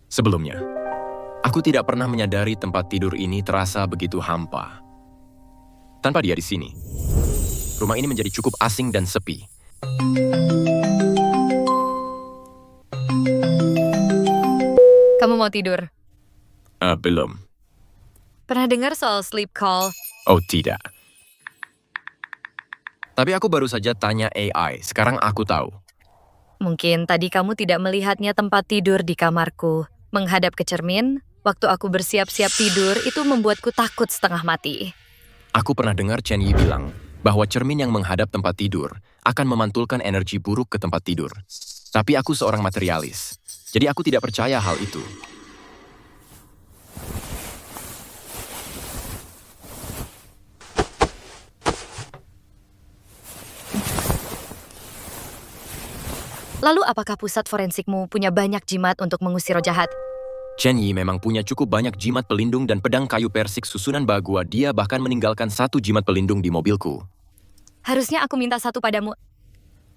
Sebelumnya, aku tidak pernah menyadari tempat tidur ini terasa begitu hampa. Tanpa dia di sini, rumah ini menjadi cukup asing dan sepi. Kamu mau tidur? Belum. Pernah dengar soal sleep call? Oh, tidak. Tapi aku baru saja tanya AI, sekarang aku tahu. Mungkin tadi kamu tidak melihatnya tempat tidur di kamarku. Menghadap ke cermin, waktu aku bersiap-siap tidur, itu membuatku takut setengah mati. Aku pernah dengar Chen Yi bilang bahwa cermin yang menghadap tempat tidur akan memantulkan energi buruk ke tempat tidur. Tapi aku seorang materialis, jadi aku tidak percaya hal itu. Lalu apakah pusat forensikmu punya banyak jimat untuk mengusir roh jahat? Chen Yi memang punya cukup banyak jimat pelindung dan pedang kayu persik susunan bagua. Dia bahkan meninggalkan 1 jimat pelindung di mobilku. Harusnya aku minta 1 padamu.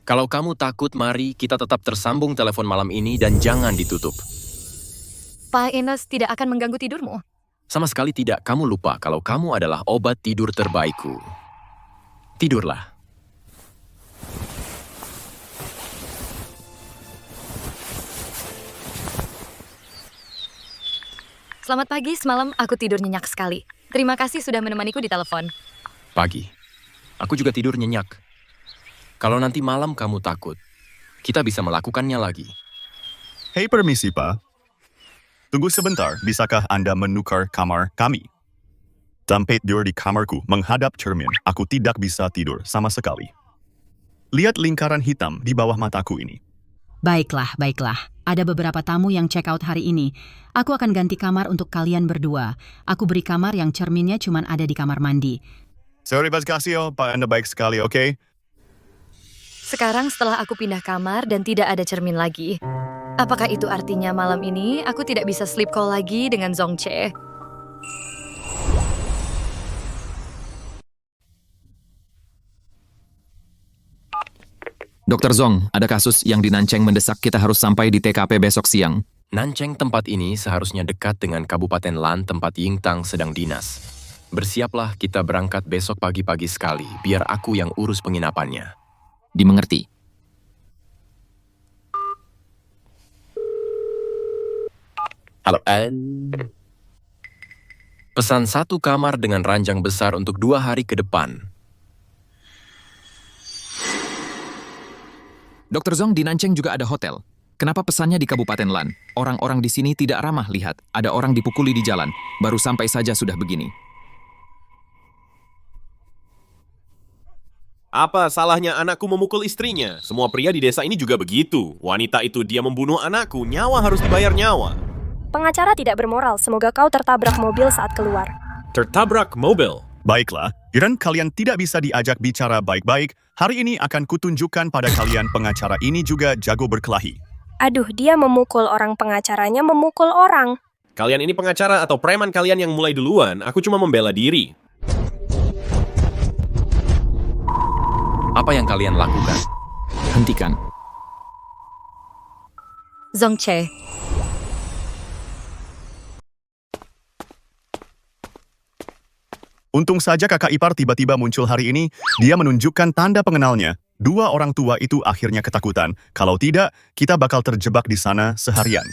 Kalau kamu takut, mari kita tetap tersambung telepon malam ini dan jangan ditutup. Pak Enos tidak akan mengganggu tidurmu. Sama sekali tidak, kamu lupa kalau kamu adalah obat tidur terbaikku. Tidurlah. Selamat pagi, semalam aku tidur nyenyak sekali. Terima kasih sudah menemaniku di telepon. Pagi. Aku juga tidur nyenyak. Kalau nanti malam kamu takut, kita bisa melakukannya lagi. Hei, permisi, Pak. Tunggu sebentar, bisakah Anda menukar kamar kami? Tempat tidur di kamarku menghadap cermin. Aku tidak bisa tidur sama sekali. Lihat lingkaran hitam di bawah mataku ini. Baiklah, baiklah. Ada beberapa tamu yang check out hari ini. Aku akan ganti kamar untuk kalian berdua. Aku beri kamar yang cerminnya cuma ada di kamar mandi. Sorry, Mas Casio, Pak Anda baik sekali, oke? Sekarang setelah aku pindah kamar dan tidak ada cermin lagi, apakah itu artinya malam ini aku tidak bisa sleep call lagi dengan Zong Che? Dr. Zong, ada kasus yang di Nancheng mendesak kita harus sampai di TKP besok siang. Nancheng tempat ini seharusnya dekat dengan Kabupaten Lan tempat Yingtang sedang dinas. Bersiaplah kita berangkat besok pagi-pagi sekali, biar aku yang urus penginapannya. Dimengerti. Halo, pesan 1 kamar dengan ranjang besar untuk 2 hari ke depan. Dr. Zong, di Nancheng juga ada hotel. Kenapa pesannya di Kabupaten Lan? Orang-orang di sini tidak ramah lihat. Ada orang dipukuli di jalan. Baru sampai saja sudah begini. Apa salahnya anakku memukul istrinya? Semua pria di desa ini juga begitu. Wanita itu dia membunuh anakku, nyawa harus dibayar nyawa. Pengacara tidak bermoral, semoga kau tertabrak mobil saat keluar. Tertabrak mobil? Baiklah, Iran kalian tidak bisa diajak bicara baik-baik. Hari ini akan kutunjukkan pada kalian pengacara ini juga jago berkelahi. Aduh, dia memukul orang, pengacaranya memukul orang. Kalian ini pengacara atau preman kalian yang mulai duluan? Aku cuma membela diri. Apa yang kalian lakukan? Hentikan. Zong Che. Untung saja kakak ipar tiba-tiba muncul hari ini. Dia menunjukkan tanda pengenalnya. 2 orang tua itu akhirnya ketakutan. Kalau tidak, kita bakal terjebak di sana seharian.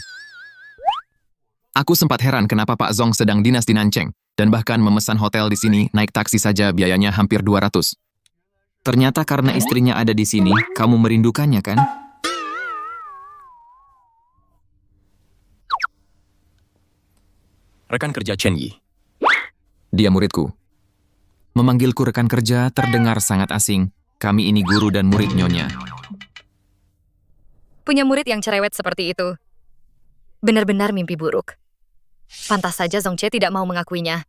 Aku sempat heran kenapa Pak Zong sedang dinas di Nancheng, dan bahkan memesan hotel di sini, naik taksi saja biayanya hampir 200. Ternyata karena istrinya ada di sini, kamu merindukannya kan? Rekan kerja Chen Yi. Dia muridku. Memanggilku rekan kerja terdengar sangat asing. Kami ini guru dan murid nyonya. Punya murid yang cerewet seperti itu. Benar-benar mimpi buruk. Pantas saja Zong Che tidak mau mengakuinya.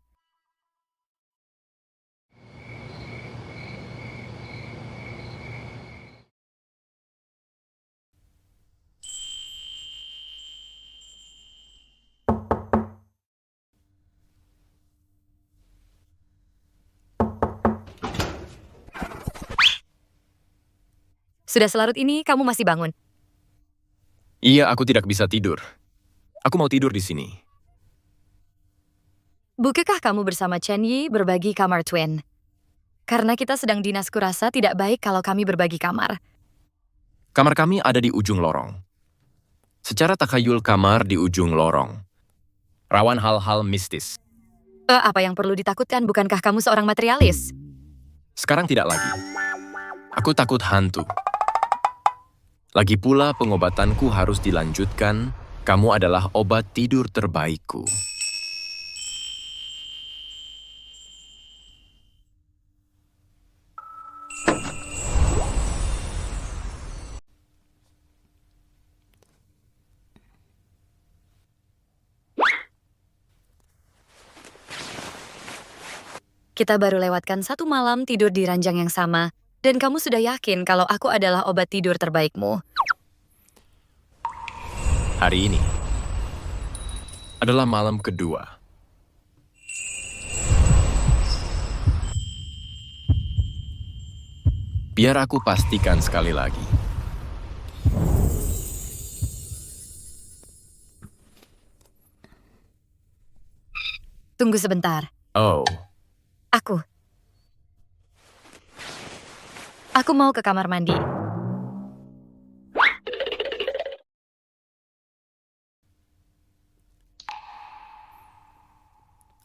Sudah selarut ini, kamu masih bangun. Iya, aku tidak bisa tidur. Aku mau tidur di sini. Bukankah kamu bersama Chen Yi berbagi kamar twin? Karena kita sedang dinas, kurasa tidak baik kalau kami berbagi kamar. Kamar kami ada di ujung lorong. Secara takhayul kamar di ujung lorong. Rawan hal-hal mistis. Apa yang perlu ditakutkan? Bukankah kamu seorang materialis? Sekarang tidak lagi. Aku takut hantu. Lagi pula pengobatanku harus dilanjutkan. Kamu adalah obat tidur terbaikku. Kita baru lewatkan 1 malam tidur di ranjang yang sama. Dan kamu sudah yakin kalau aku adalah obat tidur terbaikmu. Hari ini adalah malam kedua. Biar aku pastikan sekali lagi. Tunggu sebentar. Oh, Aku mau ke kamar mandi.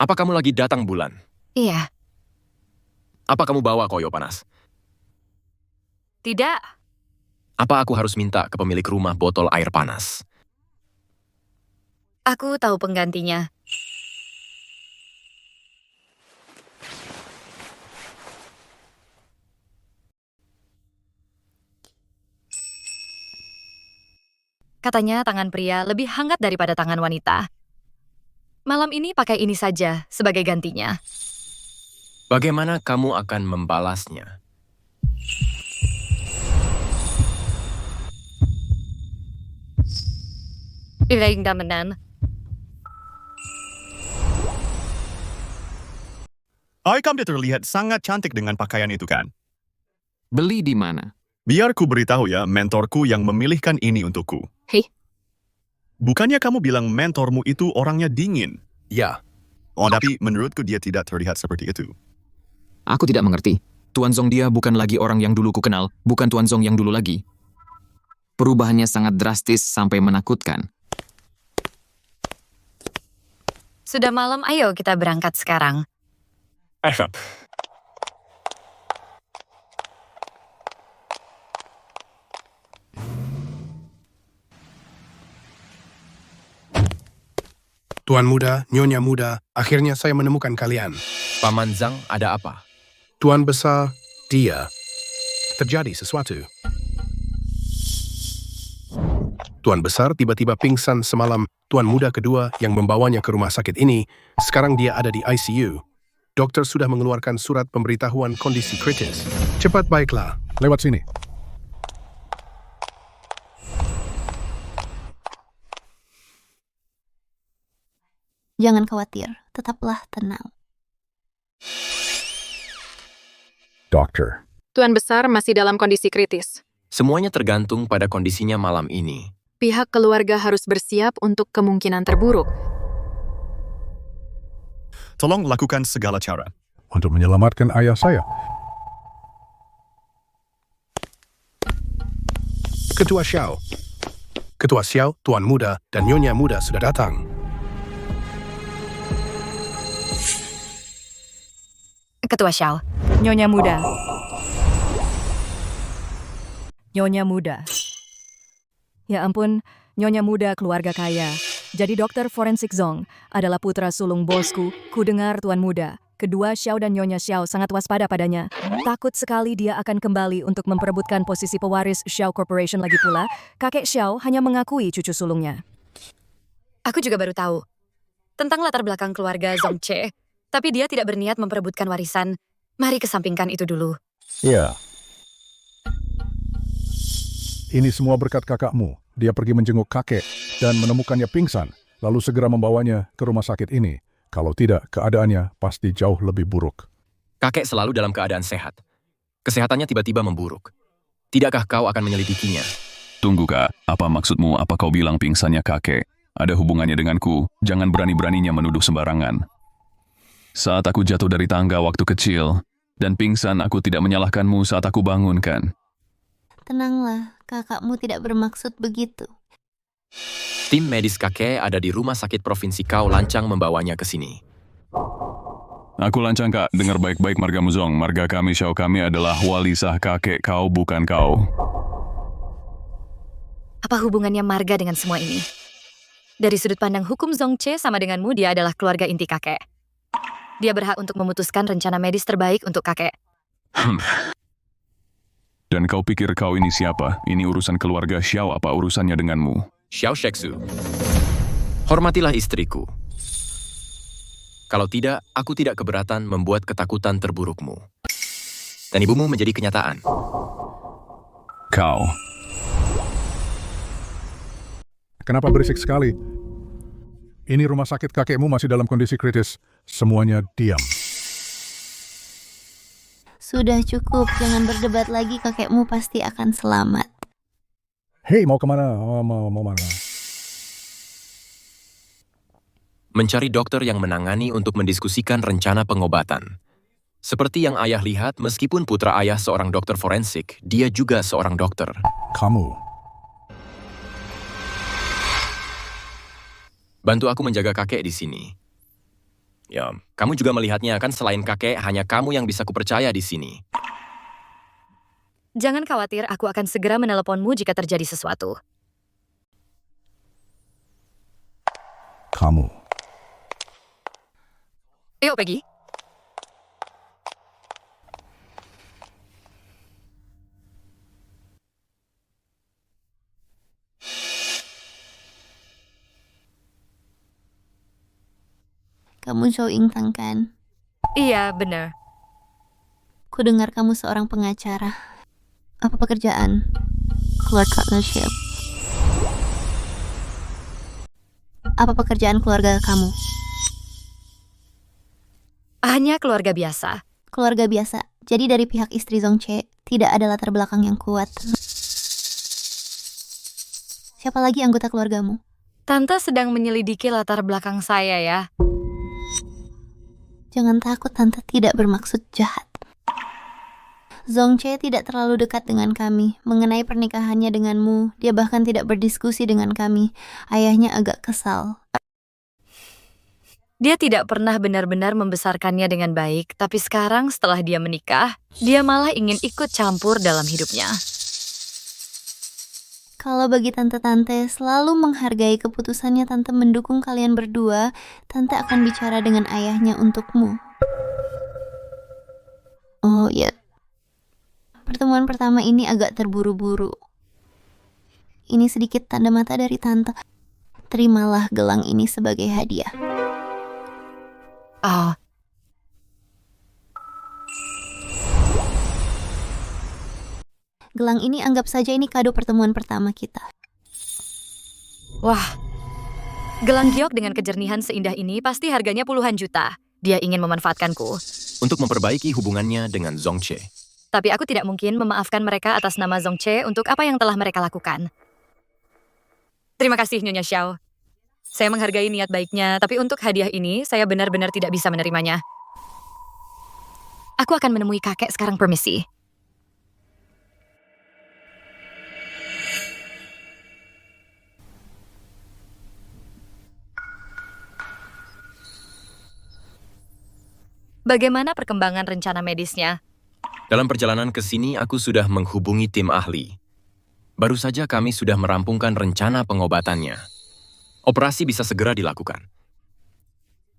apa kamu lagi datang, Bulan? Iya. Apa kamu bawa koyo panas? Tidak. Apa aku harus minta ke pemilik rumah botol air panas? Aku tahu penggantinya. Katanya tangan pria lebih hangat daripada tangan wanita. Malam ini pakai ini saja sebagai gantinya. Bagaimana kamu akan membalasnya? Irengdamenan. Kamu terlihat sangat cantik dengan pakaian itu kan? Beli di mana? Biar ku beritahu ya, mentorku yang memilihkan ini untukku. Hei. Bukannya kamu bilang mentormu itu orangnya dingin? Ya. Oh, tapi menurutku dia tidak terlihat seperti itu. Aku tidak mengerti. Tuan Zong dia bukan lagi orang yang dulu ku kenal, bukan Tuan Zong yang dulu lagi. Perubahannya sangat drastis sampai menakutkan. Sudah malam, ayo kita berangkat sekarang. Tuan muda, nyonya muda, akhirnya saya menemukan kalian. Paman Zhang, ada apa? Tuan besar, dia. Terjadi sesuatu. Tuan besar tiba-tiba pingsan semalam. Tuan muda kedua yang membawanya ke rumah sakit ini, sekarang dia ada di ICU. Dokter sudah mengeluarkan surat pemberitahuan kondisi kritis. Cepat baiklah. Lewat sini. Jangan khawatir, tetaplah tenang. Dokter. Tuan besar masih dalam kondisi kritis. Semuanya tergantung pada kondisinya malam ini. Pihak keluarga harus bersiap untuk kemungkinan terburuk. Tolong lakukan segala cara. Untuk menyelamatkan ayah saya. Ketua Xiao. Ketua Xiao, Tuan muda, dan Nyonya muda sudah datang. Ketua Xiao. Nyonya muda. Nyonya muda. Ya ampun, Nyonya muda keluarga kaya. Jadi Dokter Forensik Zong adalah putra sulung bosku. Ku dengar Tuan muda. Kedua Xiao dan Nyonya Xiao sangat waspada padanya. Takut sekali dia akan kembali untuk memperebutkan posisi pewaris Xiao Corporation lagi pula. Kakek Xiao hanya mengakui cucu sulungnya. Aku juga baru tahu tentang latar belakang keluarga Zong Che. Tapi dia tidak berniat memperebutkan warisan. Mari kesampingkan itu dulu. Iya. Ini semua berkat kakakmu. Dia pergi menjenguk kakek dan menemukannya pingsan, lalu segera membawanya ke rumah sakit ini. Kalau tidak, keadaannya pasti jauh lebih buruk. Kakek selalu dalam keadaan sehat. Kesehatannya tiba-tiba memburuk. Tidakkah kau akan menyelidikinya? Tunggu kak, apa maksudmu apa kau bilang pingsannya kakek? Ada hubungannya denganku, jangan berani-beraninya menuduh sembarangan. Saat aku jatuh dari tangga waktu kecil, dan pingsan aku tidak menyalahkanmu saat aku bangunkan. Tenanglah, kakakmu tidak bermaksud begitu. Tim medis kakek ada di rumah sakit provinsi kau lancang membawanya ke sini. Aku lancang kak, dengar baik-baik margamu Zong. Marga kami Xiao kami adalah wali sah kakek kau, bukan kau. Apa hubungannya marga dengan semua ini? Dari sudut pandang hukum Zong Che sama denganmu, dia adalah keluarga inti kakek. Dia berhak untuk memutuskan rencana medis terbaik untuk kakek. Dan kau pikir kau ini siapa? Ini urusan keluarga Xiao, apa urusannya denganmu? Xiao Sheksu, hormatilah istriku. Kalau tidak, aku tidak keberatan membuat ketakutan terburukmu. Dan ibumu menjadi kenyataan. Kau. Kenapa berisik sekali? Ini rumah sakit kakekmu masih dalam kondisi kritis. Semuanya diam. Sudah cukup, jangan berdebat lagi, kakekmu pasti akan selamat. Hei, mau kemana? Mau mana? Mencari dokter yang menangani untuk mendiskusikan rencana pengobatan. Seperti yang ayah lihat, meskipun putra ayah seorang dokter forensik, dia juga seorang dokter. Kamu. Bantu aku menjaga kakek di sini. Ya, kamu juga melihatnya kan, selain kakek, hanya kamu yang bisa kupercaya di sini. Jangan khawatir, aku akan segera meneleponmu jika terjadi sesuatu. Kamu. Yuk, pergi. Kamu Zhou Yingtang kan? Iya, benar. Ku dengar kamu seorang pengacara. Apa pekerjaan? Clerk partnership. Apa pekerjaan keluarga kamu? Hanya keluarga biasa. Keluarga biasa. Jadi dari pihak istri Zongche tidak ada latar belakang yang kuat. Siapa lagi anggota keluargamu? Tante sedang menyelidiki latar belakang saya ya. Jangan takut, Tante tidak bermaksud jahat. Zongche tidak terlalu dekat dengan kami. Mengenai pernikahannya denganmu, dia bahkan tidak berdiskusi dengan kami. Ayahnya agak kesal. Dia tidak pernah benar-benar membesarkannya dengan baik, tapi sekarang setelah dia menikah, dia malah ingin ikut campur dalam hidupnya. Kalau bagi tante-tante selalu menghargai keputusannya tante mendukung kalian berdua, tante akan bicara dengan ayahnya untukmu. Oh ya, pertemuan pertama ini agak terburu-buru. Ini sedikit tanda mata dari tante. Terimalah gelang ini sebagai hadiah. Oh. Gelang ini anggap saja ini kado pertemuan pertama kita. Wah, gelang giok dengan kejernihan seindah ini pasti harganya puluhan juta. Dia ingin memanfaatkanku. Untuk memperbaiki hubungannya dengan Zongche. Tapi aku tidak mungkin memaafkan mereka atas nama Zongche untuk apa yang telah mereka lakukan. Terima kasih, Nyonya Xiao. Saya menghargai niat baiknya, tapi untuk hadiah ini, saya benar-benar tidak bisa menerimanya. Aku akan menemui kakek sekarang, permisi. Bagaimana perkembangan rencana medisnya? Dalam perjalanan ke sini, aku sudah menghubungi tim ahli. Baru saja kami sudah merampungkan rencana pengobatannya. Operasi bisa segera dilakukan.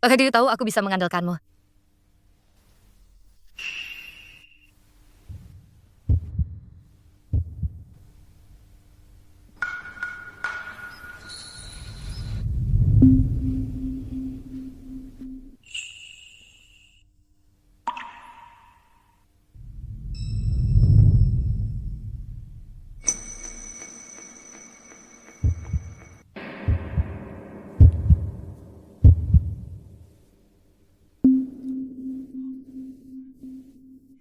Oke, dia tahu aku bisa mengandalkanmu.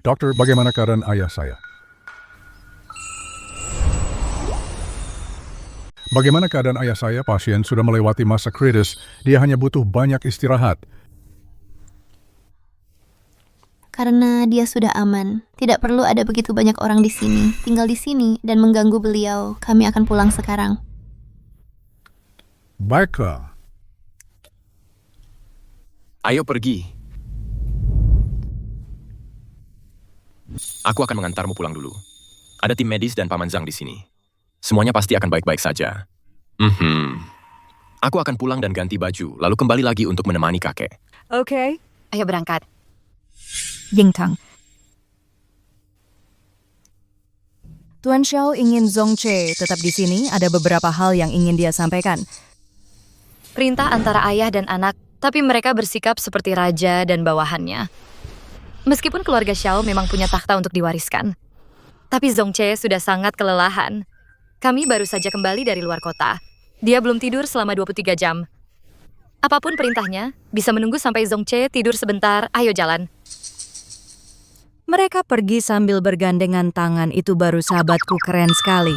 Dokter, bagaimana keadaan ayah saya? Bagaimana keadaan ayah saya? Pasien sudah melewati masa kritis. Dia hanya butuh banyak istirahat. Karena dia sudah aman, tidak perlu ada begitu banyak orang di sini. Tinggal di sini dan mengganggu beliau. Kami akan pulang sekarang. Baiklah. Ayo pergi. Aku akan mengantarmu pulang dulu. Ada tim medis dan Paman Zhang di sini. Semuanya pasti akan baik-baik saja. Aku akan pulang dan ganti baju, lalu kembali lagi untuk menemani kakek. Oke. Ayo berangkat. Yingtang. Tuan Xiao ingin Zongche tetap di sini. Ada beberapa hal yang ingin dia sampaikan. Perintah antara ayah dan anak, tapi mereka bersikap seperti raja dan bawahannya. Meskipun keluarga Xiao memang punya takhta untuk diwariskan. Tapi Zongche sudah sangat kelelahan. Kami baru saja kembali dari luar kota. Dia belum tidur selama 23 jam. Apapun perintahnya, bisa menunggu sampai Zongche tidur sebentar. Ayo jalan. Mereka pergi sambil bergandengan tangan. Itu baru sahabatku, keren sekali.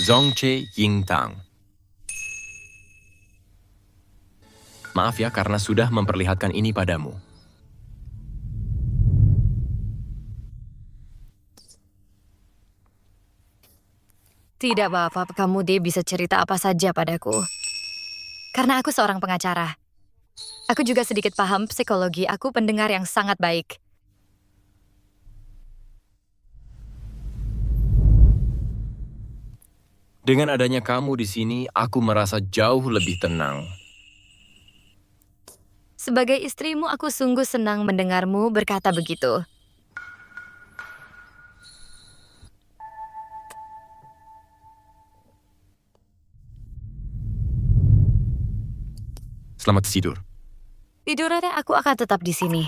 Zongche Yingtang. Maaf ya karena sudah memperlihatkan ini padamu. Tidak apa-apa, kamu dia bisa cerita apa saja padaku. Karena aku seorang pengacara. Aku juga sedikit paham psikologi, aku pendengar yang sangat baik. Dengan adanya kamu di sini, aku merasa jauh lebih tenang. Sebagai istrimu, aku sungguh senang mendengarmu berkata begitu. Selamat tidur. Tidurnya aku akan tetap di sini.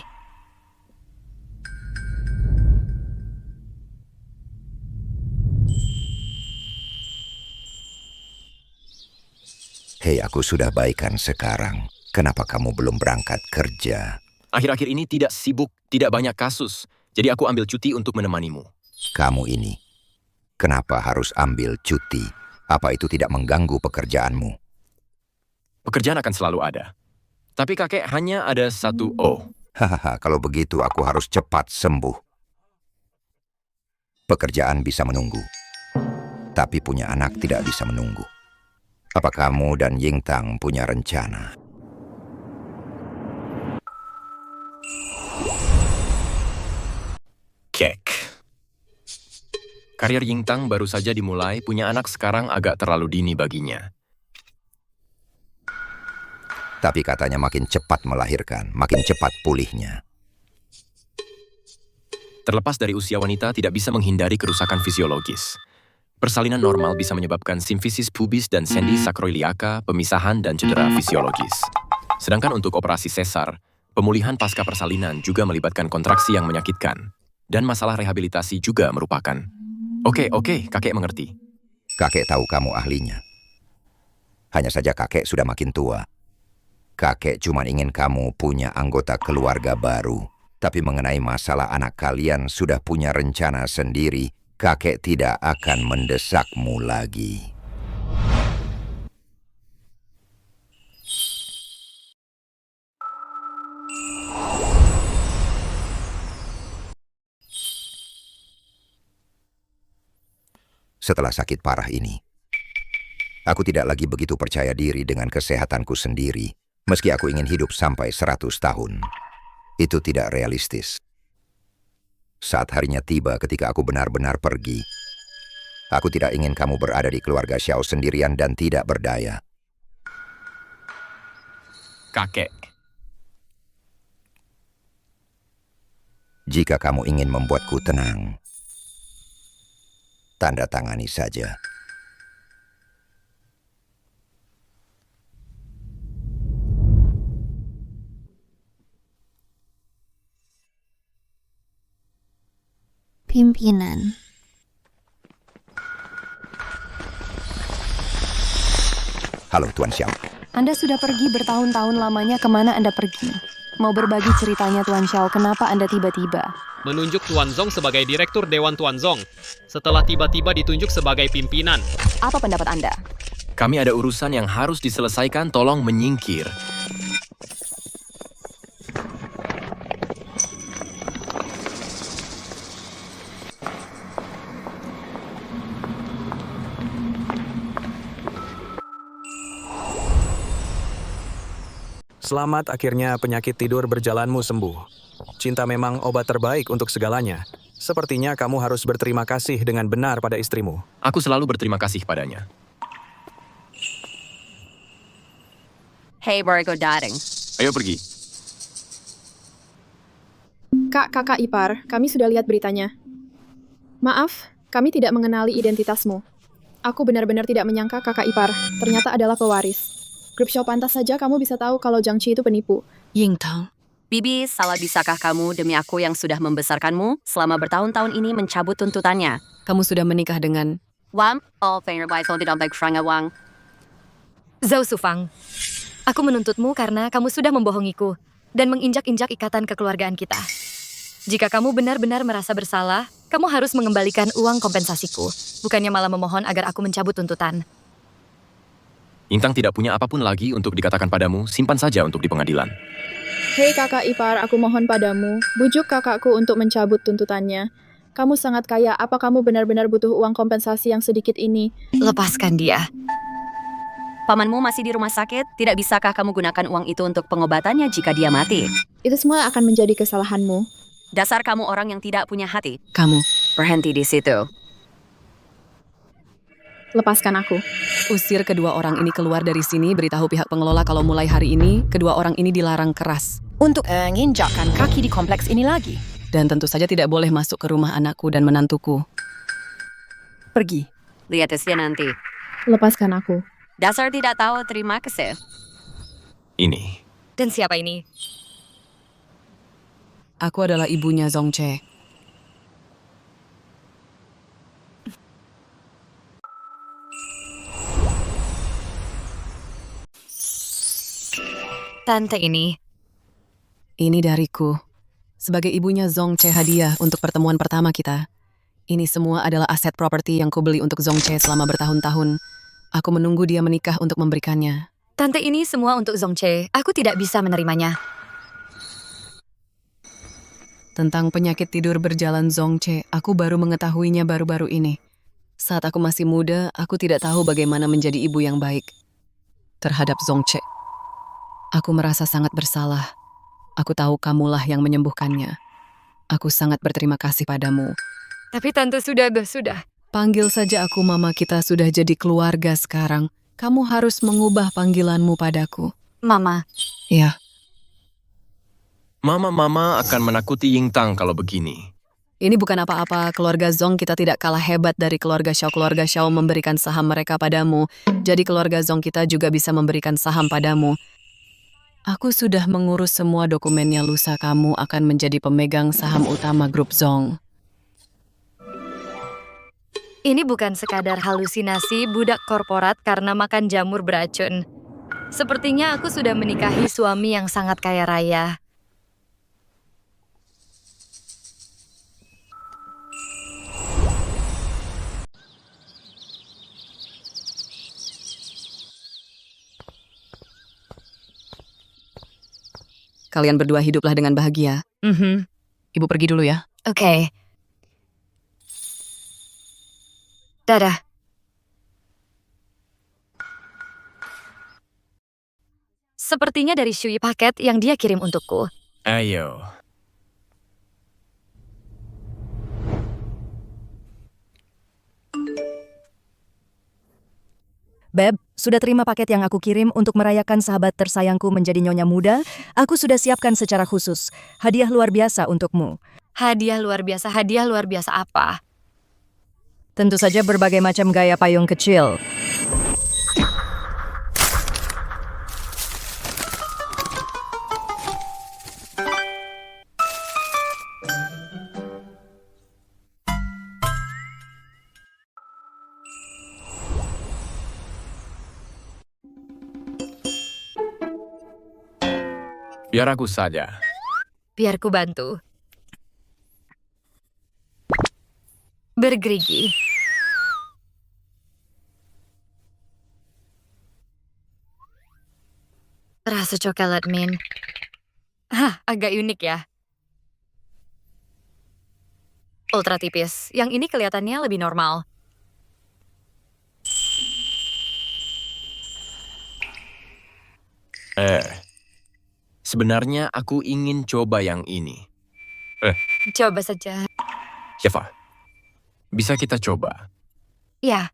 Hei, aku sudah baikan sekarang. Kenapa kamu belum berangkat kerja? Akhir-akhir ini tidak sibuk, tidak banyak kasus. Jadi aku ambil cuti untuk menemanimu. Kamu ini, kenapa harus ambil cuti? Apa itu tidak mengganggu pekerjaanmu? Pekerjaan akan selalu ada. Tapi kakek hanya ada satu O. Hahaha, kalau begitu aku harus cepat sembuh. Pekerjaan bisa menunggu. Tapi punya anak tidak bisa menunggu. Apa kamu dan Yingtang punya rencana? Kek. Karir Yingtang baru saja dimulai, punya anak sekarang agak terlalu dini baginya. Tapi katanya makin cepat melahirkan, makin cepat pulihnya. Terlepas dari usia wanita tidak bisa menghindari kerusakan fisiologis. Persalinan normal bisa menyebabkan simfisis pubis dan sendi sakroiliaka, pemisahan dan cedera fisiologis. Sedangkan untuk operasi sesar, pemulihan pasca persalinan juga melibatkan kontraksi yang menyakitkan. Dan masalah rehabilitasi juga merupakan. Oke, kakek mengerti. Kakek tahu kamu ahlinya. Hanya saja kakek sudah makin tua. Kakek cuma ingin kamu punya anggota keluarga baru. Tapi mengenai masalah anak kalian sudah punya rencana sendiri, kakek tidak akan mendesakmu lagi. Setelah sakit parah ini, aku tidak lagi begitu percaya diri dengan kesehatanku sendiri. Meski aku ingin hidup sampai 100 tahun, itu tidak realistis. Saat harinya tiba ketika aku benar-benar pergi, aku tidak ingin kamu berada di keluarga Xiao sendirian dan tidak berdaya. Kakek. Jika kamu ingin membuatku tenang, tanda tangani saja. Pimpinan. Halo, Tuan Xiao. Anda sudah pergi bertahun-tahun lamanya, kemana Anda pergi? Mau berbagi ceritanya Tuan Xiao, kenapa Anda tiba-tiba? Menunjuk Tuan Zong sebagai Direktur Dewan Tuan Zong, setelah tiba-tiba ditunjuk sebagai pimpinan. Apa pendapat Anda? Kami ada urusan yang harus diselesaikan, tolong menyingkir. Selamat, akhirnya penyakit tidur berjalanmu sembuh. Cinta memang obat terbaik untuk segalanya. Sepertinya kamu harus berterima kasih dengan benar pada istrimu. Aku selalu berterima kasih padanya. Hey, Borgo Daring. Ayo pergi. Kakak ipar, kami sudah lihat beritanya. Maaf, kami tidak mengenali identitasmu. Aku benar-benar tidak menyangka kakak ipar ternyata adalah pewaris. Grup Xiao pantas saja kamu bisa tahu kalau Zhang Qi itu penipu. Yingtang. Bibi, salah bisakah kamu demi aku yang sudah membesarkanmu selama bertahun-tahun ini mencabut tuntutannya? Kamu sudah menikah dengan... Wang, all fair wife tidak baik Franga Wang. Zhao Sufang, aku menuntutmu karena kamu sudah membohongiku dan menginjak-injak ikatan kekeluargaan kita. Jika kamu benar-benar merasa bersalah, kamu harus mengembalikan uang kompensasiku, bukannya malah memohon agar aku mencabut tuntutan. Intang tidak punya apapun lagi untuk dikatakan padamu, simpan saja untuk di pengadilan. Hei kakak ipar, aku mohon padamu, bujuk kakakku untuk mencabut tuntutannya. Kamu sangat kaya, apa kamu benar-benar butuh uang kompensasi yang sedikit ini? Lepaskan dia. Pamanmu masih di rumah sakit, tidak bisakah kamu gunakan uang itu untuk pengobatannya jika dia mati? Itu semua akan menjadi kesalahanmu. Dasar kamu orang yang tidak punya hati. Kamu. Berhenti di situ. Lepaskan aku. Usir kedua orang ini keluar dari sini, beritahu pihak pengelola kalau mulai hari ini, kedua orang ini dilarang keras. Untuk menginjakkan kaki di kompleks ini lagi. Dan tentu saja tidak boleh masuk ke rumah anakku dan menantuku. Pergi. Lihat hasilnya nanti. Lepaskan aku. Dasar tidak tahu, terima kasih. Ini. Dan siapa ini? Aku adalah ibunya Zong Che. Tante ini. Ini dariku. Sebagai ibunya Zong Che hadiah untuk pertemuan pertama kita. Ini semua adalah aset properti yang kubeli untuk Zong Che selama bertahun-tahun. Aku menunggu dia menikah untuk memberikannya. Tante ini semua untuk Zong Che. Aku tidak bisa menerimanya. Tentang penyakit tidur berjalan Zong Che, aku baru mengetahuinya baru-baru ini. Saat aku masih muda, aku tidak tahu bagaimana menjadi ibu yang baik terhadap Zong Che. Aku merasa sangat bersalah. Aku tahu kamulah yang menyembuhkannya. Aku sangat berterima kasih padamu. Tapi tante sudah. Panggil saja aku mama, kita sudah jadi keluarga sekarang. Kamu harus mengubah panggilanmu padaku. Mama. Ya. Mama akan menakuti Yingtang kalau begini. Ini bukan apa-apa, keluarga Zong kita tidak kalah hebat dari keluarga Xiao. Keluarga Xiao memberikan saham mereka padamu, jadi keluarga Zong kita juga bisa memberikan saham padamu. Aku sudah mengurus semua dokumennya, lusa kamu akan menjadi pemegang saham utama grup Zong. Ini bukan sekadar halusinasi budak korporat karena makan jamur beracun. Sepertinya aku sudah menikahi suami yang sangat kaya raya. Kalian berdua hiduplah dengan bahagia. Ibu pergi dulu ya. Oke. Dadah. Sepertinya dari Shui paket yang dia kirim untukku. Ayo. Beb, sudah terima paket yang aku kirim untuk merayakan sahabat tersayangku menjadi nyonya muda? Aku sudah siapkan secara khusus. Hadiah luar biasa untukmu. Hadiah luar biasa apa? Tentu saja berbagai macam gaya payung kecil. Biar aku saja. Biar ku bantu. Bergerigi. Rasa coklat mint. Agak unik ya. Ultra tipis. Yang ini kelihatannya lebih normal. Sebenarnya aku ingin coba yang ini. Coba saja. Syafa, bisa kita coba? Ya.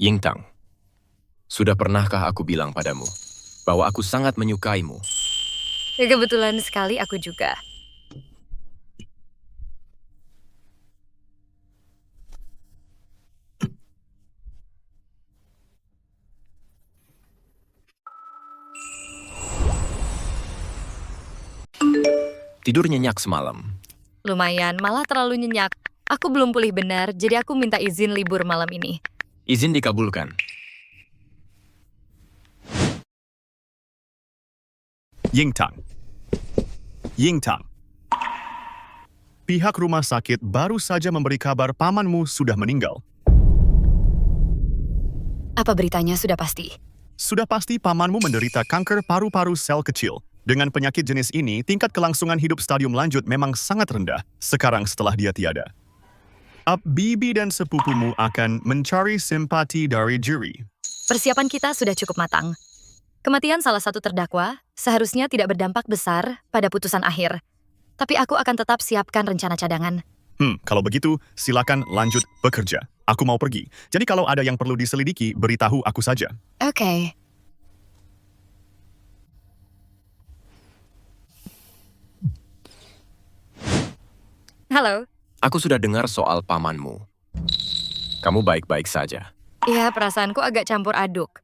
Yingtang, sudah pernahkah aku bilang padamu bahwa aku sangat menyukaimu? Kebetulan sekali aku juga. Tidur nyenyak semalam. Lumayan, malah terlalu nyenyak. Aku belum pulih benar, jadi aku minta izin libur malam ini. Izin dikabulkan. Yingtang. Yingtang. Pihak rumah sakit baru saja memberi kabar pamanmu sudah meninggal. Apa beritanya sudah pasti? Sudah pasti pamanmu menderita kanker paru-paru sel kecil. Dengan penyakit jenis ini, tingkat kelangsungan hidup stadium lanjut memang sangat rendah sekarang setelah dia tiada. Bibi dan sepupumu akan mencari simpati dari juri. Persiapan kita sudah cukup matang. Kematian salah satu terdakwa seharusnya tidak berdampak besar pada putusan akhir. Tapi aku akan tetap siapkan rencana cadangan. Kalau begitu, silakan lanjut bekerja. Aku mau pergi. Jadi kalau ada yang perlu diselidiki, beritahu aku saja. Oke. Halo. Aku sudah dengar soal pamanmu. Kamu baik-baik saja. Ya, perasaanku agak campur aduk.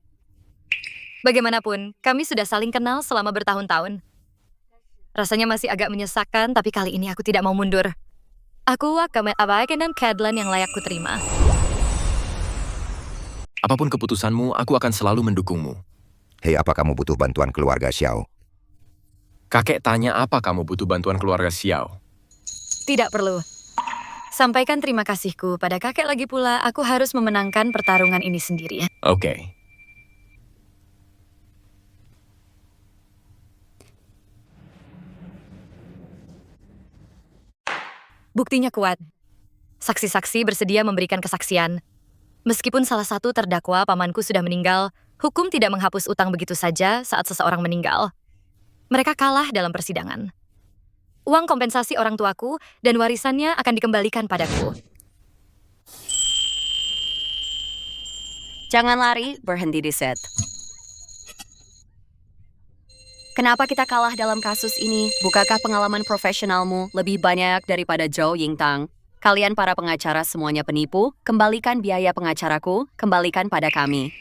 Bagaimanapun, kami sudah saling kenal selama bertahun-tahun. Rasanya masih agak menyesakkan, tapi kali ini aku tidak mau mundur. Aku akan abaikan keadilan yang layak kuterima. Apapun keputusanmu, aku akan selalu mendukungmu. Hei, apa kamu butuh bantuan keluarga Xiao? Kakek tanya apa kamu butuh bantuan keluarga Xiao. Tidak perlu. Sampaikan terima kasihku pada kakek lagi pula, aku harus memenangkan pertarungan ini sendiri. Oke. Buktinya kuat. Saksi-saksi bersedia memberikan kesaksian. Meskipun salah satu terdakwa pamanku sudah meninggal, hukum tidak menghapus utang begitu saja saat seseorang meninggal. Mereka kalah dalam persidangan. Uang kompensasi orang tuaku dan warisannya akan dikembalikan padaku. Jangan lari, berhenti di set. Kenapa kita kalah dalam kasus ini? Bukankah pengalaman profesionalmu lebih banyak daripada Zhou Yingtang? Kalian para pengacara semuanya penipu, kembalikan biaya pengacaraku, kembalikan pada kami.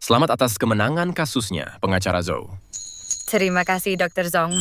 Selamat atas kemenangan kasusnya, pengacara Zhou. Terima kasih, Dr. Zong.